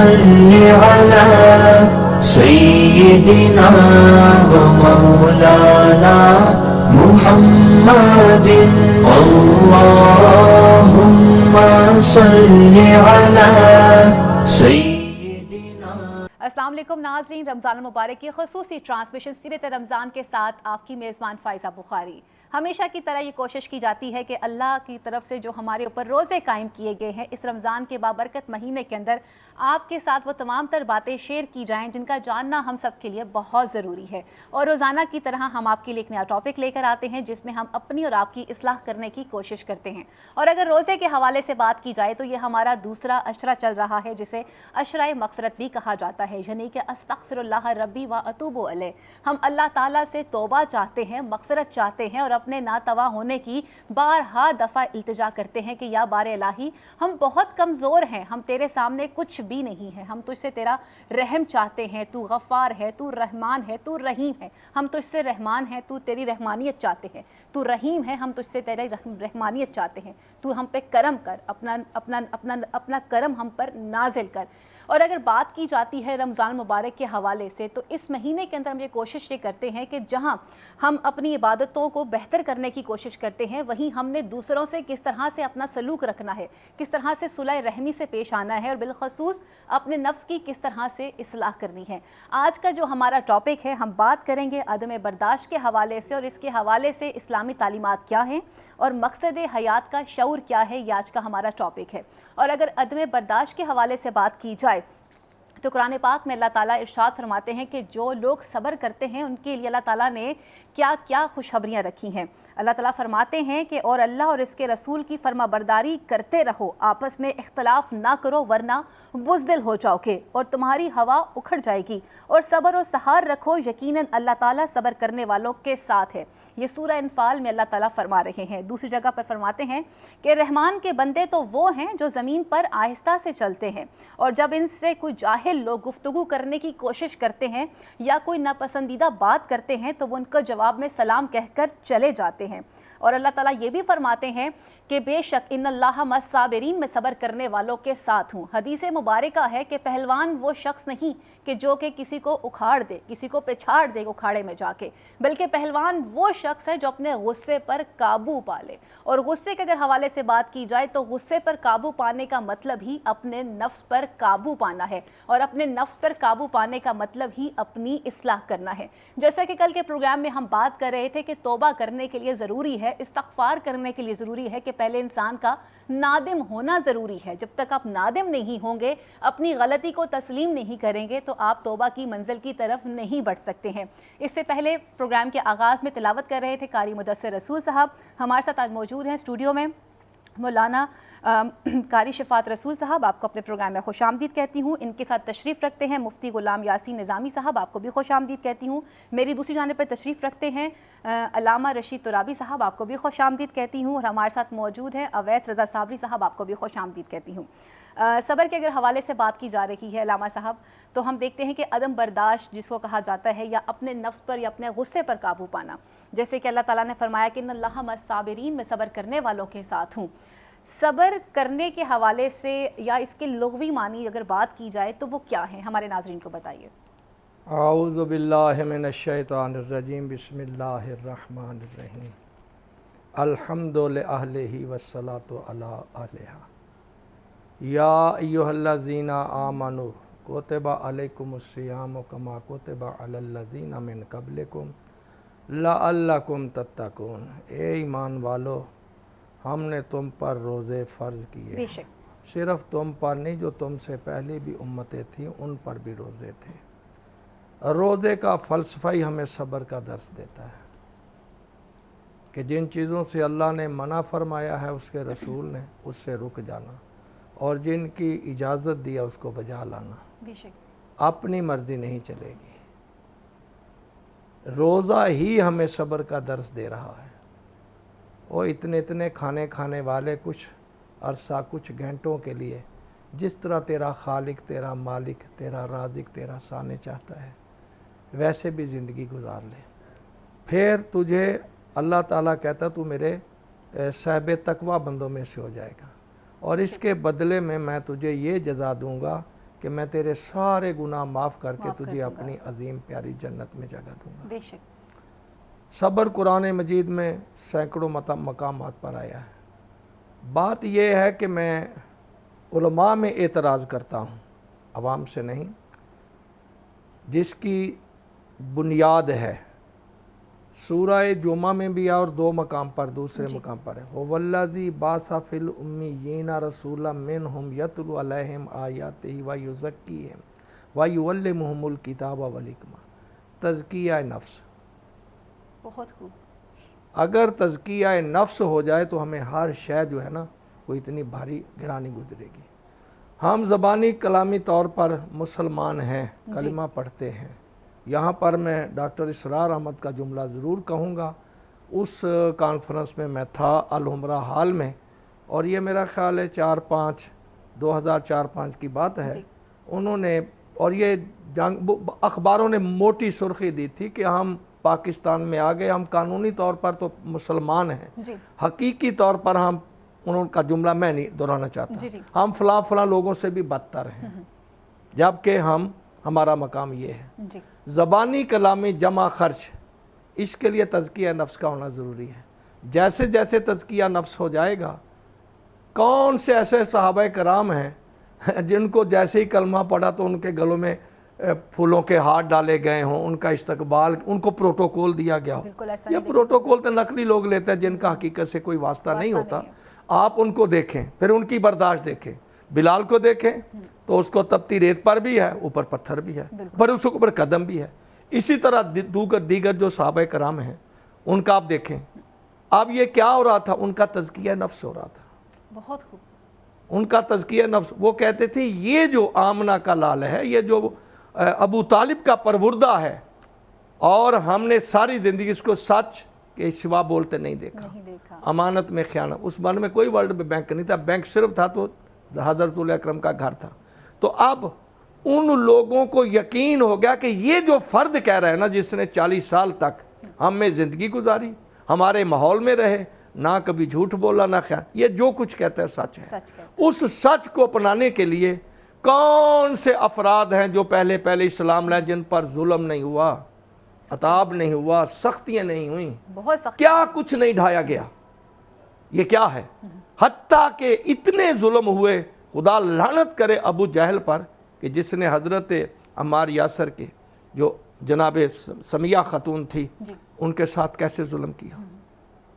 صل على سيدنا ومولانا محمد اللهم صل على سيدنا. السلام علیکم ناظرین، رمضان المبارک کی خصوصی ٹرانسمیشن سیرت رمضان کے ساتھ آپ کی میزبان فائزہ بخاری. ہمیشہ کی طرح یہ کوشش کی جاتی ہے کہ اللہ کی طرف سے جو ہمارے اوپر روزے قائم کیے گئے ہیں اس رمضان کے بابرکت مہینے کے اندر آپ کے ساتھ وہ تمام تر باتیں شیئر کی جائیں جن کا جاننا ہم سب کے لیے بہت ضروری ہے. اور روزانہ کی طرح ہم آپ کے لیے ایک نیا ٹاپک لے کر آتے ہیں جس میں ہم اپنی اور آپ کی اصلاح کرنے کی کوشش کرتے ہیں. اور اگر روزے کے حوالے سے بات کی جائے تو یہ ہمارا دوسرا عشرہ چل رہا ہے جسے عشرہ مغفرت بھی کہا جاتا ہے، یعنی کہ استغفر اللہ ربی و اتوب الیہ. ہم اللہ تعالیٰ سے توبہ چاہتے ہیں، مغفرت چاہتے ہیں اور اپنے ناتوا ہونے کی بارہا دفعہ التجا کرتے ہیں کہ یا بار الہی ہم بہت کمزور ہیں، ہم تیرے سامنے کچھ بھی نہیں ہیں، ہم تجھ سے تیرا رحم چاہتے ہیں. تو غفار ہے، تو رحمان ہے، تو رحیم ہے. ہم تجھ سے رحمان ہیں، تو تیری رحمانیت چاہتے ہیں. تو رحیم ہے، ہم تجھ سے تیری رحمانیت چاہتے ہیں. تو ہم پہ کرم کر، اپنا کرم ہم پر نازل کر. اور اگر بات کی جاتی ہے رمضان مبارک کے حوالے سے تو اس مہینے کے اندر ہم یہ کوشش یہ کرتے ہیں کہ جہاں ہم اپنی عبادتوں کو بہتر کرنے کی کوشش کرتے ہیں وہیں ہم نے دوسروں سے کس طرح سے اپنا سلوک رکھنا ہے، کس طرح سے صلح رحمی سے پیش آنا ہے اور بالخصوص اپنے نفس کی کس طرح سے اصلاح کرنی ہے. آج کا جو ہمارا ٹاپک ہے ہم بات کریں گے عدم برداشت کے حوالے سے، اور اس کے حوالے سے اسلامی تعلیمات کیا ہیں اور مقصد حیات کا شعور کیا ہے، یہ آج کا ہمارا ٹاپک ہے. اور اگر عدم برداشت کے حوالے سے بات کی جائے تو قرآن پاک میں اللہ تعالیٰ ارشاد فرماتے ہیں کہ جو لوگ صبر کرتے ہیں ان کے لیے اللہ تعالیٰ نے کیا کیا خوشخبریاں رکھی ہیں. اللہ تعالیٰ فرماتے ہیں کہ اور اللہ اور اس کے رسول کی فرما برداری کرتے رہو، آپس میں اختلاف نہ کرو ورنہ بزدل ہو جاؤ گے اور تمہاری ہوا اکھڑ جائے گی، اور صبر و سحار رکھو، یقیناً اللہ تعالیٰ صبر کرنے والوں کے ساتھ ہے. یہ سورہ انفال میں اللہ تعالیٰ فرما رہے ہیں. دوسری جگہ پر فرماتے ہیں کہ رحمان کے بندے تو وہ ہیں جو زمین پر آہستہ سے چلتے ہیں، اور جب ان سے کوئی جاہل لوگ گفتگو کرنے کی کوشش کرتے ہیں یا کوئی ناپسندیدہ بات کرتے ہیں تو وہ ان کا جواب میں سلام کہہ کر چلے جاتے ہیں. اور اللہ تعالیٰ یہ بھی فرماتے ہیں کہ بے شک ان اللہ مع الصابرین، میں صبر کرنے والوں کے ساتھ ہوں. حدیث مبارکہ ہے کہ پہلوان وہ شخص نہیں کہ جو کہ کسی کو اکھاڑ دے، کسی کو پچھاڑ دے اکھاڑے میں جا کے، بلکہ پہلوان وہ شخص ہے جو اپنے غصے پر قابو پا لے. اور غصے کے اگر حوالے سے بات کی جائے تو غصے پر قابو پانے کا مطلب ہی اپنے نفس پر قابو پانا ہے، اور اپنے نفس پر قابو پانے کا مطلب ہی اپنی اصلاح کرنا ہے. جیسا کہ کل کے پروگرام میں ہم بات کر رہے تھے کہ توبہ کرنے کے لیے ضروری ہے، استغفار کرنے کے لیے ضروری ہے کہ پہلے انسان کا نادم ہونا ضروری ہے. جب تک آپ نادم نہیں ہوں گے، اپنی غلطی کو تسلیم نہیں کریں گے تو آپ توبہ کی منزل کی طرف نہیں بڑھ سکتے ہیں. اس سے پہلے پروگرام کے آغاز میں تلاوت کر رہے تھے قاری مدثر رسول صاحب. ہمارے ساتھ آج موجود ہیں اسٹوڈیو میں مولانا قاری شفاعت رسول صاحب، آپ کو اپنے پروگرام میں خوش آمدید کہتی ہوں. ان کے ساتھ تشریف رکھتے ہیں مفتی غلام یاسین نظامی صاحب، آپ کو بھی خوش آمدید کہتی ہوں. میری دوسری جانب پر تشریف رکھتے ہیں علامہ رشید ترابی صاحب، آپ کو بھی خوش آمدید کہتی ہوں. اور ہمارے ساتھ موجود ہیں اویس رضا صابری صاحب، آپ کو بھی خوش آمدید کہتی ہوں. صبر کے اگر حوالے سے بات کی جا رہی ہے علامہ صاحب تو ہم دیکھتے ہیں کہ عدم برداشت جس کو کہا جاتا ہے یا اپنے نفس پر یا اپنے غصے پر قابو پانا، جیسے کہ اللہ تعالیٰ نے فرمایا کہ ان اللہ مع الصابرین، میں صبر کرنے والوں کے ساتھ ہوں. صبر کرنے کے حوالے سے یا اس کے لغوی معنی اگر بات کی جائے تو وہ کیا ہیں، ہمارے ناظرین کو بتائیے. اعوذ باللہ من الشیطان الرجیم، بسم اللہ الرحمن الرحیم. الحمد لأہلہ والصلاة علی اہلہ. یا ایہا الذین آمنوا کتب علیکم الصیام کما کتب علی الذین من قبلکم لعلکم تتقون. اے ایمان والو، ہم نے تم پر روزے فرض کیے. بے شک. صرف تم پر نہیں، جو تم سے پہلے بھی امتیں تھیں ان پر بھی روزے تھے. روزے کا فلسفہ ہی ہمیں صبر کا درس دیتا ہے کہ جن چیزوں سے اللہ نے منع فرمایا ہے اس کے رسول نے، اس سے رک جانا، اور جن کی اجازت دیا اس کو بجا لانا. بے شک. اپنی مرضی نہیں چلے گی. روزہ ہی ہمیں صبر کا درس دے رہا ہے. وہ اتنے کھانے کھانے والے کچھ عرصہ، کچھ گھنٹوں کے لیے، جس طرح تیرا خالق، تیرا مالک، تیرا رازق، تیرا ثانی چاہتا ہے ویسے بھی زندگی گزار لے. پھر تجھے اللہ تعالیٰ کہتا تو میرے صاحب تقوی بندوں میں سے ہو جائے گا، اور اس کے بدلے میں تجھے یہ جزا دوں گا کہ میں تیرے سارے گناہ معاف کر کے معاف کر تجھے دوں گا۔ اپنی عظیم پیاری جنت میں جگہ دوں گا۔ بے شک صبر قرآن مجید میں سینکڑوں مقامات پر آیا ہے۔ بات یہ ہے کہ میں علماء میں اعتراض کرتا ہوں، عوام سے نہیں، جس کی بنیاد ہے سورہ جمعہ میں بھی ہے اور دو مقام پر، دوسرے مقام پر ہے، وَالَّذِي بَعَثَ فِي الْأُمِّيِّينَ رَسُولًا مِّنْهُمْ يَتْلُو عَلَيْهِمْ آيَاتِهِ وَيُزَكِّيهِمْ وَيُعَلِّمُهُمُ الْكِتَابَ وَالْحِکْمَةَ۔ تزکیہ نفس، بہت خوب۔ اگر تزکیہ نفس ہو جائے تو ہمیں ہر شے جو ہے نا وہ اتنی بھاری گرانی گزرے گی۔ ہم زبانی کلامی طور پر مسلمان ہیں، کلمہ پڑھتے ہیں۔ یہاں پر میں ڈاکٹر اسرار احمد کا جملہ ضرور کہوں گا، اس کانفرنس میں میں تھا الحمرہ ہال میں، اور یہ میرا خیال ہے 2004-5 کی بات ہے۔ انہوں نے، اور یہ اخباروں نے موٹی سرخی دی تھی کہ ہم پاکستان میں آ گئے، ہم قانونی طور پر تو مسلمان ہیں، حقیقی طور پر ہم، انہوں کا جملہ میں نہیں دہرانا چاہتا، ہم فلاں فلاں لوگوں سے بھی بدتر ہیں، جبکہ ہمارا مقام یہ ہے۔ زبانی کلامی جمع خرچ، اس کے لیے تزکیہ نفس کا ہونا ضروری ہے۔ جیسے جیسے تزکیہ نفس ہو جائے گا، کون سے ایسے صحابہ کرام ہیں جن کو جیسے ہی کلمہ پڑھا تو ان کے گلوں میں پھولوں کے ہاتھ ڈالے گئے ہوں، ان کا استقبال، ان کو پروٹوکول دیا گیا ہو۔ یہ پروٹوکول تو نقلی لوگ لیتے ہیں جن کا حقیقت سے کوئی واسطہ نہیں ہوتا۔ آپ ان کو دیکھیں، پھر ان کی برداشت دیکھیں۔ بلال کو دیکھیں تو اس کو تپتی ریت پر بھی ہے، اوپر پتھر بھی ہے، پر اس کے اوپر قدم بھی ہے۔ اسی طرح دیگر جو صحابہ کرام ہیں ان کا آپ دیکھیں، اب یہ کیا ہو رہا تھا؟ ان کا تزکیہ نفس ہو رہا تھا۔ بہت خوب۔ ان کا تزکیہ نفس، وہ کہتے تھے یہ جو آمنہ کا لال ہے، یہ جو ابو طالب کا پروردہ ہے، اور ہم نے ساری زندگی اس کو سچ کے سوا بولتے نہیں دیکھا، امانت میں خیانت۔ اس بارے میں کوئی ورلڈ بینک نہیں تھا، بینک صرف تھا تو حضرت اکرم کا گھر تھا۔ تو اب ان لوگوں کو یقین ہو گیا کہ یہ جو فرد کہہ رہا ہے نا، جس نے 40 سال تک ہم میں زندگی گزاری، ہمارے ماحول میں رہے، نہ کبھی جھوٹ بولا نہ خیال، یہ جو کچھ کہتا ہے سچ ہے۔ اس سچ کو اپنانے کے لیے کون سے افراد ہیں جو پہلے اسلام لائے، جن پر ظلم نہیں ہوا، عذاب نہیں ہوا، سختیاں نہیں ہوئیں، کیا کچھ نہیں ڈھایا گیا؟ یہ کیا ہے؟ حتیٰ کہ اتنے ظلم ہوئے، خدا لعنت کرے ابو جہل پر، کہ جس نے حضرت عمار یاسر کے جو جناب سمیہ خاتون تھی ان کے ساتھ کیسے ظلم کیا۔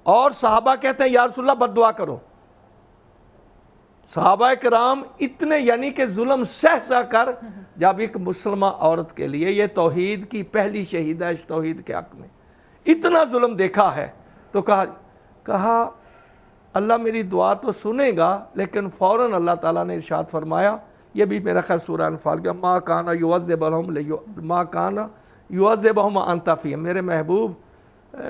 اور صحابہ کہتے ہیں یا رسول اللہ بد دعا کرو۔ صحابہ کرام اتنے، یعنی کہ ظلم سہ کر، جب ایک مسلمہ عورت کے لیے، یہ توحید کی پہلی شہیدہ ہے، توحید کے حق میں اتنا ظلم دیکھا ہے، تو کہا اللہ میری دعا تو سنے گا، لیکن فوراً اللہ تعالیٰ نے ارشاد فرمایا، یہ بھی میرا خیر سورہ انفال کا، ما کان یعذبہم وانت فیہم، میرے محبوب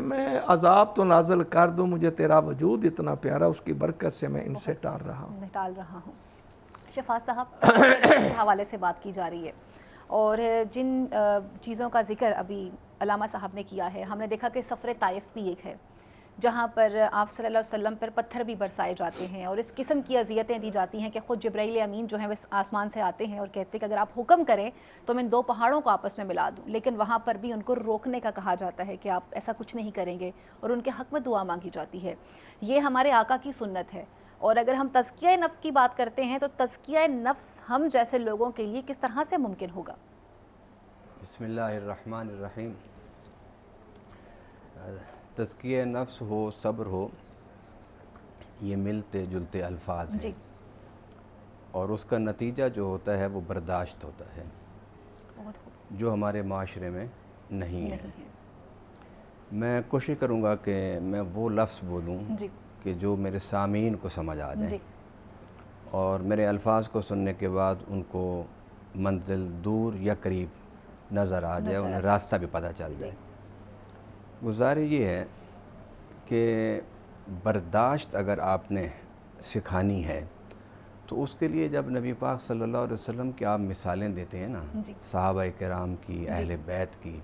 میں عذاب تو نازل کر دوں، مجھے تیرا وجود اتنا پیارا، اس کی برکت سے میں ان سے ٹال رہا ہوں۔ شفاعت صاحب کے حوالے سے بات کی جا رہی ہے، اور جن چیزوں کا ذکر ابھی علامہ صاحب نے کیا ہے، ہم نے دیکھا کہ سفر طائف بھی ایک ہے جہاں پر آپ صلی اللہ علیہ وسلم پر پتھر بھی برسائے جاتے ہیں، اور اس قسم کی اذیتیں دی جاتی ہیں کہ خود جبرائیل امین جو ہیں وہ آسمان سے آتے ہیں اور کہتے ہیں کہ اگر آپ حکم کریں تو میں ان دو پہاڑوں کو آپس میں ملا دوں، لیکن وہاں پر بھی ان کو روکنے کا کہا جاتا ہے کہ آپ ایسا کچھ نہیں کریں گے، اور ان کے حق میں دعا مانگی جاتی ہے۔ یہ ہمارے آقا کی سنت ہے۔ اور اگر ہم تزکیہ نفس کی بات کرتے ہیں تو تزکیہ نفس ہم جیسے لوگوں کے لیے کس طرح سے ممکن ہوگا؟ بسم اللہ الرحمن الرحیم۔ تزکیہ نفس ہو، صبر ہو، یہ ملتے جلتے الفاظ ہیں، اور اس کا نتیجہ جو ہوتا ہے وہ برداشت ہوتا ہے، جو ہمارے معاشرے میں نہیں ہے۔ میں کوشش کروں گا کہ میں وہ لفظ بولوں کہ جو میرے سامعین کو سمجھ آ جائیں، اور میرے الفاظ کو سننے کے بعد ان کو منزل دور یا قریب نظر آ جائے، انہیں راستہ بھی پتہ چل جائے۔ گزارش یہ ہے کہ برداشت اگر آپ نے سکھانی ہے تو اس کے لیے جب نبی پاک صلی اللہ علیہ وسلم کی آپ مثالیں دیتے ہیں نا، صحابہ کرام کی، اہل بیت کی،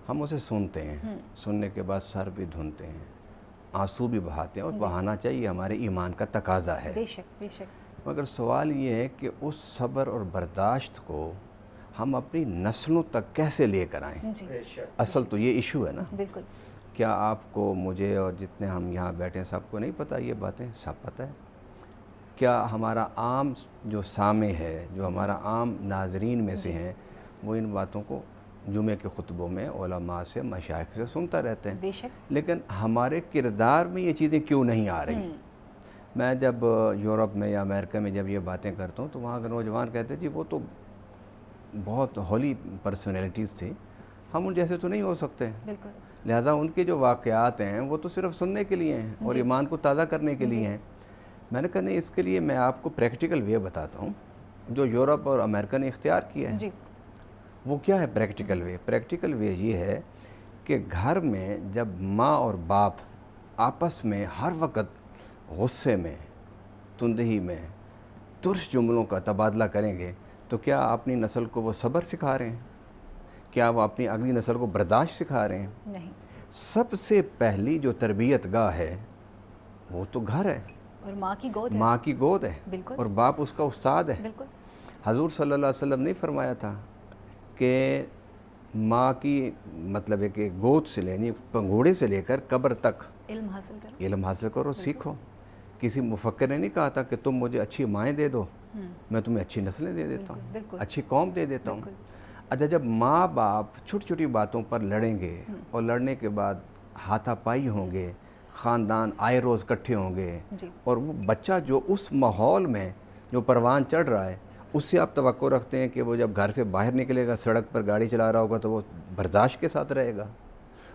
ہم اسے سنتے ہیں، سننے کے بعد سر بھی دھنتے ہیں، آنسو بھی بہاتے ہیں، اور بہانا چاہیے، ہمارے ایمان کا تقاضا ہے۔ بے شک بے شک۔ مگر سوال یہ ہے کہ اس صبر اور برداشت کو ہم اپنی نسلوں تک کیسے لے کر آئیں؟ جی اصل تو یہ ایشو ہے نا. بالکل. کیا آپ کو، مجھے اور جتنے ہم یہاں بیٹھے ہیں سب کو نہیں پتہ یہ باتیں؟ سب پتہ ہے. کیا ہمارا عام جو سامع ہے، جو ہمارا عام ناظرین میں سے ہیں، وہ ان باتوں کو جمعے کے خطبوں میں علماء سے، مشائخ سے سنتا رہتے ہیں؟ بے شک. لیکن ہمارے کردار میں یہ چیزیں کیوں نہیں آ رہی؟ میں جب یورپ میں یا امریکہ میں جب یہ باتیں کرتا ہوں تو وہاں کے نوجوان کہتے ہیں جی وہ تو بہت ہولی پرسنالٹیز تھے، ہم ان جیسے تو نہیں ہو سکتے، بالکل. لہٰذا ان کے جو واقعات ہیں وہ تو صرف سننے کے لیے ہیں اور ایمان کو تازہ کرنے کے لیے ہیں. میں نے کہا نہیں، اس کے لیے میں آپ کو پریکٹیکل وے بتاتا ہوں جو یورپ اور امریکہ نے اختیار کیا ہے. جی. وہ کیا ہے پریکٹیکل وے؟ پریکٹیکل وے یہ ہے کہ گھر میں جب ماں اور باپ آپس میں ہر وقت غصے میں، تندہی میں، ترش جملوں کا تبادلہ کریں گے تو کیا اپنی نسل کو وہ صبر سکھا رہے ہیں؟ کیا وہ اپنی اگلی نسل کو برداشت سکھا رہے ہیں؟ نہیں. سب سے پہلی جو تربیت گاہ ہے وہ تو گھر ہے، اور ماں کی گود ہے. ماں کی گود ہے، بالکل. اور باپ اس کا استاد ہے. بالکل. حضور صلی اللہ علیہ وسلم نے فرمایا تھا کہ ماں کی مطلب ہے کہ گود سے یعنی پنگھوڑے سے لے کر قبر تک علم حاصل کرو. علم حاصل کرو، سیکھو. کسی مفکر نے نہیں کہا تھا کہ تم مجھے اچھی مائیں دے دو، میں تمہیں اچھی نسلیں دے دیتا ہوں، بالکل. اچھی قوم دے دیتا ہوں. بالکل. اچھا، جب ماں باپ چھوٹی چھوٹی باتوں پر لڑیں گے اور لڑنے کے بعد ہاتھا پائی ہوں گے، خاندان آئے روز اکٹھے ہوں گے، جی. اور وہ بچہ جو اس ماحول میں جو پروان چڑھ رہا ہے اس سے آپ توقع رکھتے ہیں کہ وہ جب گھر سے باہر نکلے گا، سڑک پر گاڑی چلا رہا ہوگا تو وہ برداشت کے ساتھ رہے گا؟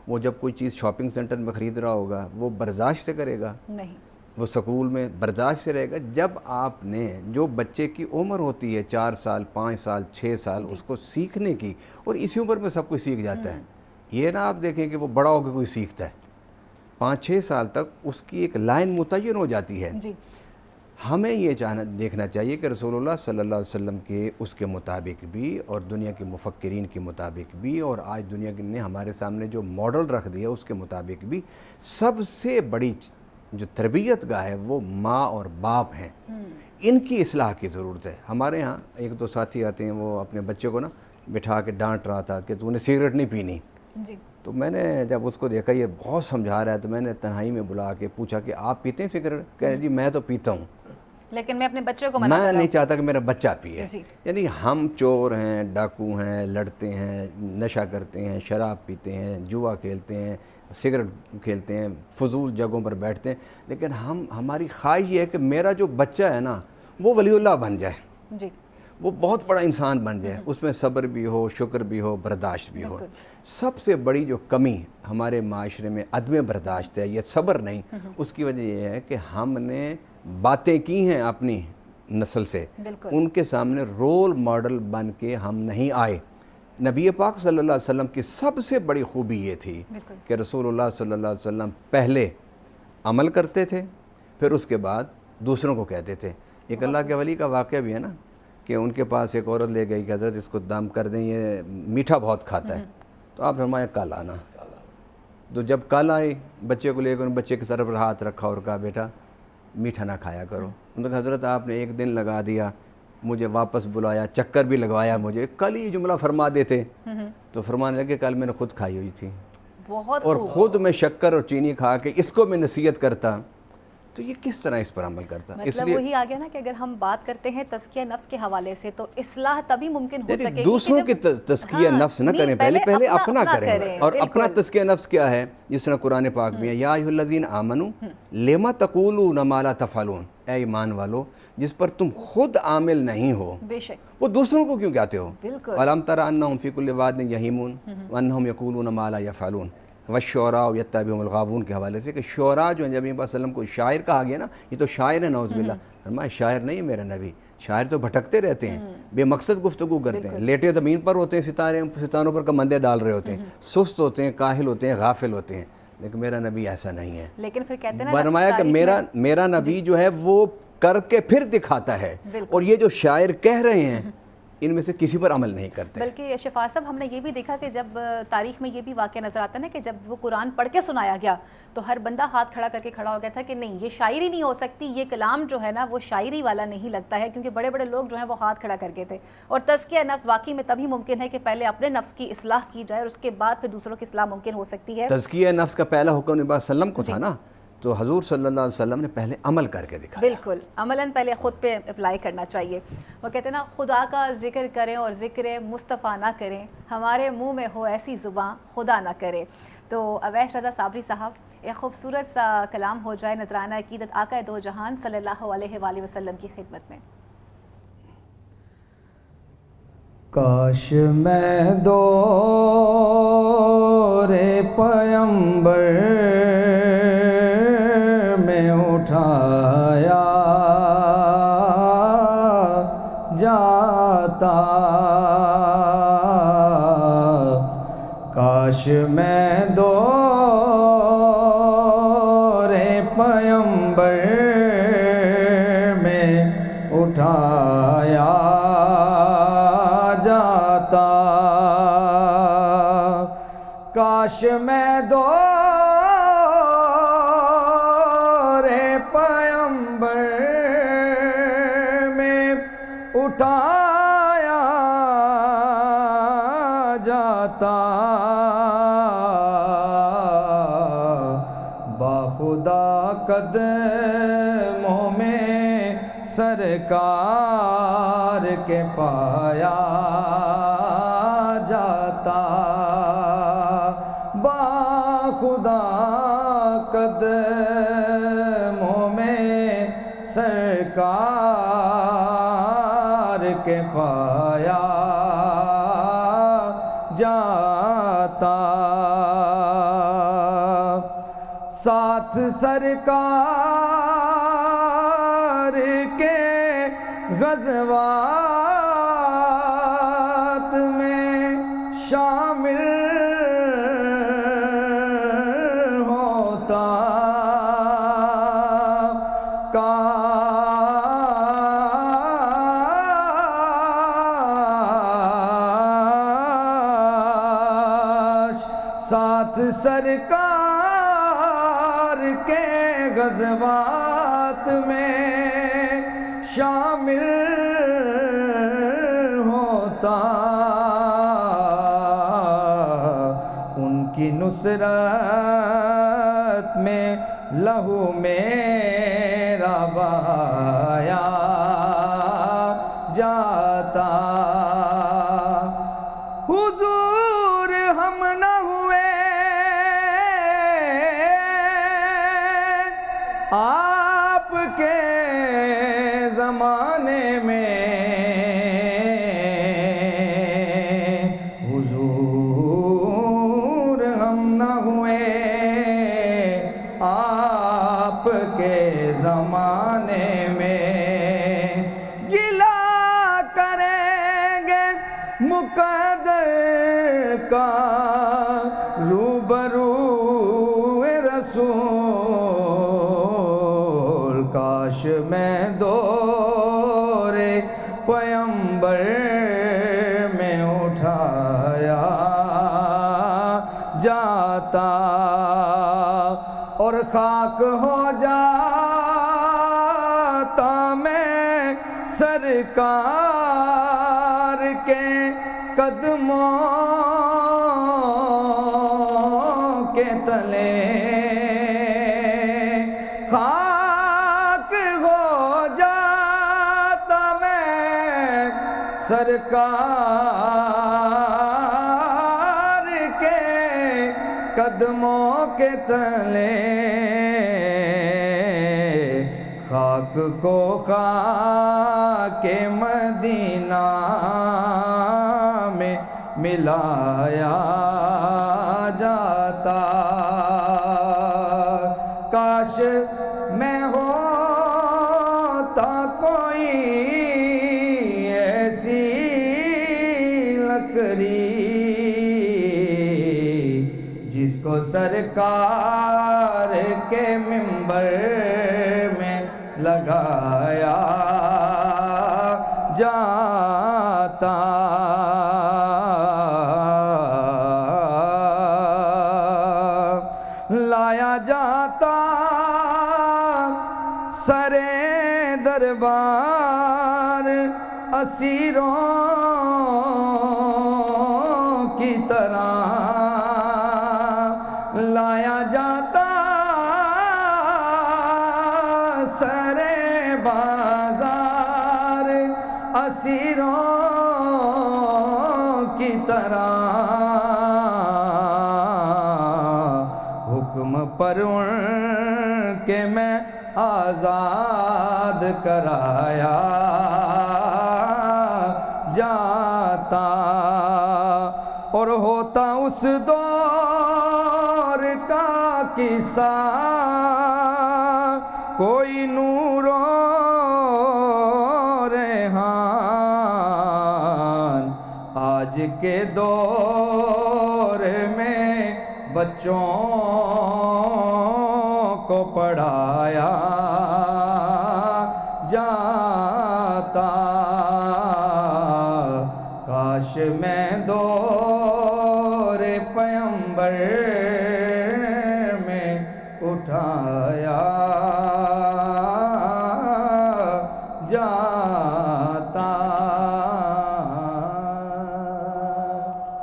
وہ جب کوئی چیز شاپنگ سینٹر میں خرید رہا ہوگا وہ برداشت سے کرے گا؟ نہیں. وہ سکول میں برداشت سے رہے گا؟ جب آپ نے جو بچے کی عمر ہوتی ہے 4 سال، 5 سال، 6 سال اس کو سیکھنے کی، اور اسی عمر میں سب کچھ سیکھ جاتا ہے. یہ نہ آپ دیکھیں کہ وہ بڑا ہو کے کوئی سیکھتا ہے. 5-6 سال تک اس کی ایک لائن متعین ہو جاتی ہے. جی. ہمیں یہ دیکھنا چاہیے کہ رسول اللہ صلی اللہ علیہ وسلم کے اس کے مطابق بھی اور دنیا کے مفکرین کے مطابق بھی اور آج دنیا نے ہمارے سامنے جو ماڈل رکھ دیا اس کے مطابق بھی سب سے بڑی جو تربیت گاہ ہے وہ ماں اور باپ ہیں. ان کی اصلاح کی ضرورت ہے. ہمارے ہاں ایک دو ساتھی آتے ہیں، وہ اپنے بچے کو نا بٹھا کے ڈانٹ رہا تھا کہ تو نے سگریٹ نہیں پینی. جی. تو میں نے جب اس کو دیکھا یہ بہت سمجھا رہا ہے تو میں نے تنہائی میں بلا کے پوچھا کہ آپ پیتے ہیں سگریٹ؟ کہہ رہے جی میں تو پیتا ہوں، لیکن میں اپنے بچے کو منع میں کر رہا نہیں چاہتا کہ میرا بچہ پیے. جی. یعنی ہم چور ہیں، ڈاکو ہیں، لڑتے ہیں، نشہ کرتے ہیں، شراب پیتے ہیں، جوا کھیلتے ہیں، سگریٹ کھیلتے ہیں، فضول جگہوں پر بیٹھتے ہیں، لیکن ہماری خواہش یہ ہے کہ میرا جو بچہ ہے نا وہ ولی اللہ بن جائے، جی. وہ بہت بڑا انسان بن جائے، اس میں صبر بھی ہو، شکر بھی ہو، برداشت بھی ہو. سب سے بڑی جو کمی ہمارے معاشرے میں عدم برداشت ہے، یہ صبر نہیں. اس کی وجہ یہ ہے کہ ہم نے باتیں کی ہیں اپنی نسل سے، بالکل. ان کے سامنے رول ماڈل بن کے ہم نہیں آئے. نبی پاک صلی اللہ علیہ وسلم کی سب سے بڑی خوبی یہ تھی بالکل. کہ رسول اللہ صلی اللہ علیہ وسلم پہلے عمل کرتے تھے، پھر اس کے بعد دوسروں کو کہتے تھے. ایک اللہ کے ولی کا واقعہ بھی ہے نا کہ ان کے پاس ایک عورت لے گئی کہ حضرت اس کو دم کر دیں، یہ میٹھا بہت کھاتا ہے. تو آپ فرمایا کل آنا. تو جب کل آئے بچے کو لے کر بچے کے سر پر ہاتھ رکھا اور کہا بیٹا میٹھا نہ کھایا کرو. انہوں نے کہا حضرت آپ نے ایک دن لگا دیا، مجھے واپس بلایا، چکر بھی لگوایا مجھے، کل ہی جملہ فرما دیتے. تو فرمانے لگے کل میں نے خود کھائی ہوئی تھی بہت اور خود میں شکر اور چینی کھا کے اس کو میں نصیحت کرتا، تو یہ کس طرح اس پر عمل کرتا؟ اس مطلب لیے وہی آ گیا نا کہ اگر ہم بات کرتے ہیں تزکیہ نفس کے حوالے سے تو اصلاح تبھی ممکن ہو سکے گی دوسروں کی تزکیہ نفس نہ کریں، پہلے اپنا کریں. اور اپنا تزکیہ نفس کیا ہے؟ جس طرح قرآن پاک میں ہے یا ایھا الذین آمنوا لما تقولون ما لا تفعلون، اے ایمان والو جس پر تم خود عامل نہیں ہو بے شک وہ دوسروں کو کیوں کہتے ہو؟ بالکل. وَلَمْ تَرَ أَنَّهُمْ فِي كُلِّ وَادٍ يَهِيمُونَ وَأَنَّهُمْ يَقُولُونَ مَا لَا يَفْعَلُونَ وَالشُّعَرَاءُ يَتَّبِعُهُمُ الْغَاوُونَ کے حوالے سے کہ شعراء جو ہیں، جب نبی صلی اللہ علیہ وسلم کو شاعر کہا گیا نا، یہ تو شاعر ہے نعوذ باللہ. فرمایا شاعر نہیں میرا نبی، شاعر تو بھٹکتے رہتے ہیں، بے مقصد گفتگو کرتے ہیں، لیٹے زمین پر ہوتے ہیں، ستاروں پر کمندے ڈال رہے ہوتے ہیں، سست ہوتے ہیں، کاہل ہوتے ہیں، غافل ہوتے ہیں. لیکن میرا نبی ایسا نہیں ہے. لیکن پھر کہتے ہیں نا فرمایا کہ میرا نبی جو ہے وہ کر کے پھر دکھاتا ہے. اور یہ جو شاعر کہہ رہے ہیں ان میں سے کسی پر عمل نہیں کرتے. بلکہ شفا صاحب ہم نے یہ بھی دیکھا کہ جب تاریخ میں یہ بھی واقعہ نظر آتا ہے کہ جب وہ قرآن پڑھ کے سنایا گیا تو ہر بندہ ہاتھ کھڑا کر کے کھڑا ہو گیا تھا کہ نہیں یہ شاعری نہیں ہو سکتی, یہ کلام جو ہے نا وہ شاعری والا نہیں لگتا ہے, کیونکہ بڑے بڑے لوگ جو ہیں وہ ہاتھ کھڑا کر کے تھے. اور تزکیہ نفس واقعی میں تبھی ممکن ہے کہ پہلے اپنے نفس کی اصلاح کی جائے اور اس کے بعد پھر دوسروں کی اصلاح ممکن ہو سکتی ہے. تزکیہ نفس کا پہلا حکم نبی صلی اللہ علیہ وسلم کو تھا نا, تو حضور صلی اللہ علیہ وسلم نے پہلے عمل کر کے دکھایا. بالکل, عملاً پہلے خود پہ اپلائی کرنا چاہیے. وہ کہتے ہیں نا خدا کا ذکر کریں اور ذکر مصطفیٰ نہ کریں, ہمارے منہ میں ہو ایسی زباں خدا نہ کرے. تو اویس رضا صابری صاحب ایک خوبصورت سا کلام ہو جائے نذرانہ عقیدت آقا دو جہان صلی اللہ علیہ وآلہ وسلم کی خدمت میں. کاش میں دور پیمبر میں اٹھایا جاتا, کاش میں دور پیمبر میں اٹھایا جاتا, کاش میں دور پیمبر میں اٹھایا جاتا, باخدا قدموں میں سرکار کے پایا جاتا, باخدا قدموں میں سرکار کے پایا جاتا, ساتھ سرکار کے غزوات میں شامل ہوتا, کاش ساتھ سرکار کے غزوات میں شامل ہوتا, ان کی نصرت میں لہو میرا بہایا جاتا, حضور ہم نہ ہوئے آپ کے زمانے میں, حضور ہم نہ ہوئے آپ کے زمانے میں, گلا کریں گے مقدر کا روبرو رسول, کاش میں دور پیمبر میں اٹھایا جاتا, اور خاک ہو جاتا میں سرکار کے قدموں کے تلے, خاک ہو جاتا میں سرکار کے قدموں کے تلے, خاک کو خاک مدینہ میں ملایا جاتا, کاش میں ہوتا کوئی ایسی لکڑی جس کو سرکار کے منبر میں لگایا جاتا, جاتا لایا جاتا سرے دربار اسیروں کی طرح لایا جاتا سرے بازار اسیروں کی طرح حکم پر ان کے میں آزاد کرایا جاتا اور ہوتا اس دور کا قصہ کوئی نور و ریحان آج کے دور میں بچوں کو پڑھایا جاتا کاش میں دور پیغمبر میں اٹھایا جاتا۔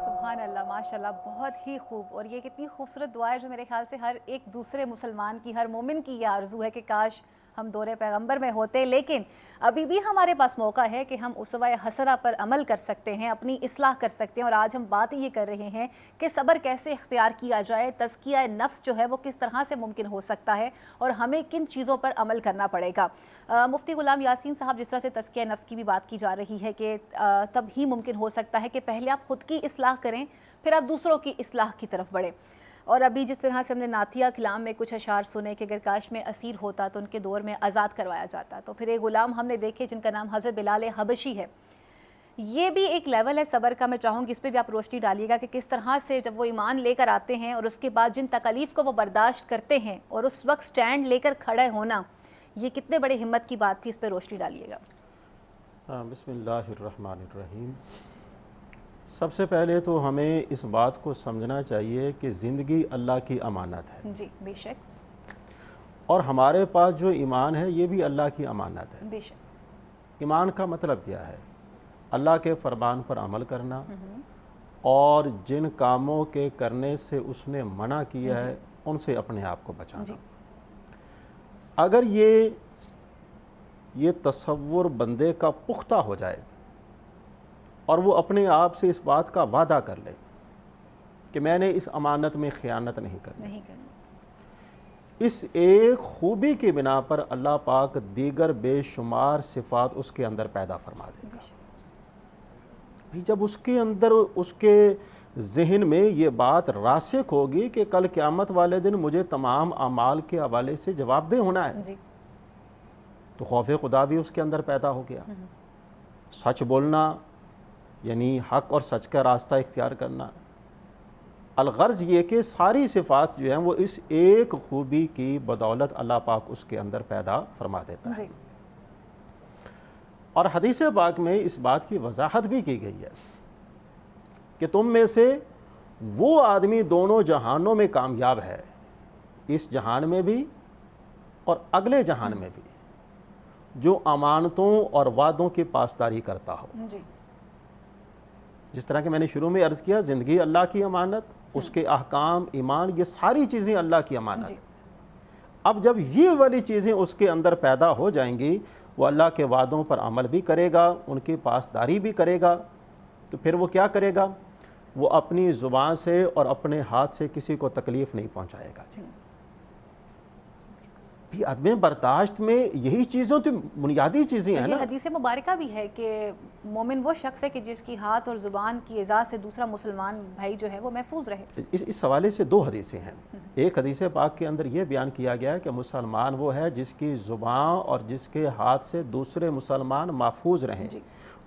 سبحان اللہ، ماشاءاللہ، بہت ہی خوب۔ اور یہ کتنی خوبصورت دعا ہے جو میرے خیال سے ہر ایک دوسرے مسلمان کی، ہر مومن کی یہ آرزو ہے کہ کاش ہم دور پیغمبر میں ہوتے۔ لیکن ابھی بھی ہمارے پاس موقع ہے کہ ہم اسوہ حسنہ پر عمل کر سکتے ہیں، اپنی اصلاح کر سکتے ہیں، اور آج ہم بات یہ کر رہے ہیں کہ صبر کیسے اختیار کیا جائے، تزکیہ نفس جو ہے وہ کس طرح سے ممکن ہو سکتا ہے، اور ہمیں کن چیزوں پر عمل کرنا پڑے گا۔ مفتی غلام یاسین صاحب، جس طرح سے تزکیہ نفس کی بھی بات کی جا رہی ہے کہ تب ہی ممکن ہو سکتا ہے کہ پہلے آپ خود کی اصلاح کریں، پھر آپ دوسروں کی اصلاح کی طرف بڑھیں۔ اور ابھی جس طرح سے ہم نے نعتیہ کلام میں کچھ اشعار سنے کہ اگر کاش میں اسیر ہوتا تو ان کے دور میں آزاد کروایا جاتا، تو پھر ایک غلام ہم نے دیکھے جن کا نام حضرت بلال حبشی ہے۔ یہ بھی ایک لیول ہے صبر کا، میں چاہوں گی اس پہ بھی آپ روشنی ڈالیے گا کہ کس طرح سے جب وہ ایمان لے کر آتے ہیں اور اس کے بعد جن تکالیف کو وہ برداشت کرتے ہیں اور اس وقت سٹینڈ لے کر کھڑے ہونا، یہ کتنے بڑے ہمت کی بات تھی، اس پہ روشنی ڈالیے گا۔ بسم اللہ الرحمن الرحیم۔ سب سے پہلے تو ہمیں اس بات کو سمجھنا چاہیے کہ زندگی اللہ کی امانت ہے، جی بے شک، اور ہمارے پاس جو ایمان ہے یہ بھی اللہ کی امانت ہے۔ بے شک۔ ایمان کا مطلب کیا ہے؟ اللہ کے فرمان پر عمل کرنا، اور جن کاموں کے کرنے سے اس نے منع کیا ہے ان سے اپنے آپ کو بچانا۔ اگر یہ تصور بندے کا پختہ ہو جائے اور وہ اپنے آپ سے اس بات کا وعدہ کر لے کہ میں نے اس امانت میں خیانت نہیں کرنی، اس ایک خوبی کی بنا پر اللہ پاک دیگر بے شمار صفات اس کے اندر پیدا فرما دے گا۔ جب اس کے اندر، اس کے ذہن میں یہ بات راسخ ہوگی کہ کل قیامت والے دن مجھے تمام اعمال کے حوالے سے جواب دہ ہونا ہے، تو خوف خدا بھی اس کے اندر پیدا ہو گیا۔ سچ بولنا یعنی حق اور سچ کا راستہ اختیار کرنا، الغرض یہ کہ ساری صفات جو ہیں وہ اس ایک خوبی کی بدولت اللہ پاک اس کے اندر پیدا فرما دیتا ہے۔ اور حدیث پاک میں اس بات کی وضاحت بھی کی گئی ہے کہ تم میں سے وہ آدمی دونوں جہانوں میں کامیاب ہے، اس جہان میں بھی اور اگلے جہان میں بھی، جو امانتوں اور وعدوں کی پاسداری کرتا ہو۔ جس طرح کہ میں نے شروع میں عرض کیا، زندگی اللہ کی امانت، اس کے احکام، ایمان، یہ ساری چیزیں اللہ کی امانت۔ اب جب یہ والی چیزیں اس کے اندر پیدا ہو جائیں گی، وہ اللہ کے وعدوں پر عمل بھی کرے گا، ان کی پاسداری بھی کرے گا، تو پھر وہ کیا کرے گا؟ وہ اپنی زبان سے اور اپنے ہاتھ سے کسی کو تکلیف نہیں پہنچائے گا۔ عدم برداشت میں یہی چیزوں تو بنیادی چیزیں ہیں نا۔ یہ حدیث مبارکہ بھی ہے کہ مومن وہ شخص ہے کہ جس کی ہاتھ اور زبان کی اذا سے دوسرا مسلمان بھائی جو ہے وہ محفوظ رہے۔ اس حوالے سے دو حدیثیں ہیں۔ ایک حدیث پاک کے اندر یہ بیان کیا گیا ہے کہ مسلمان وہ ہے جس کی زبان اور جس کے ہاتھ سے دوسرے مسلمان محفوظ رہیں۔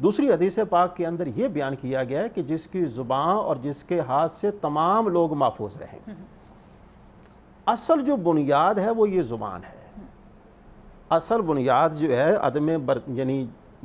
دوسری حدیث پاک کے اندر یہ بیان کیا گیا ہے کہ جس کی زبان اور جس کے ہاتھ سے تمام لوگ محفوظ رہیں۔ اصل جو بنیاد ہے وہ یہ زبان ہے۔ اصل بنیاد جو ہے عدم یعنی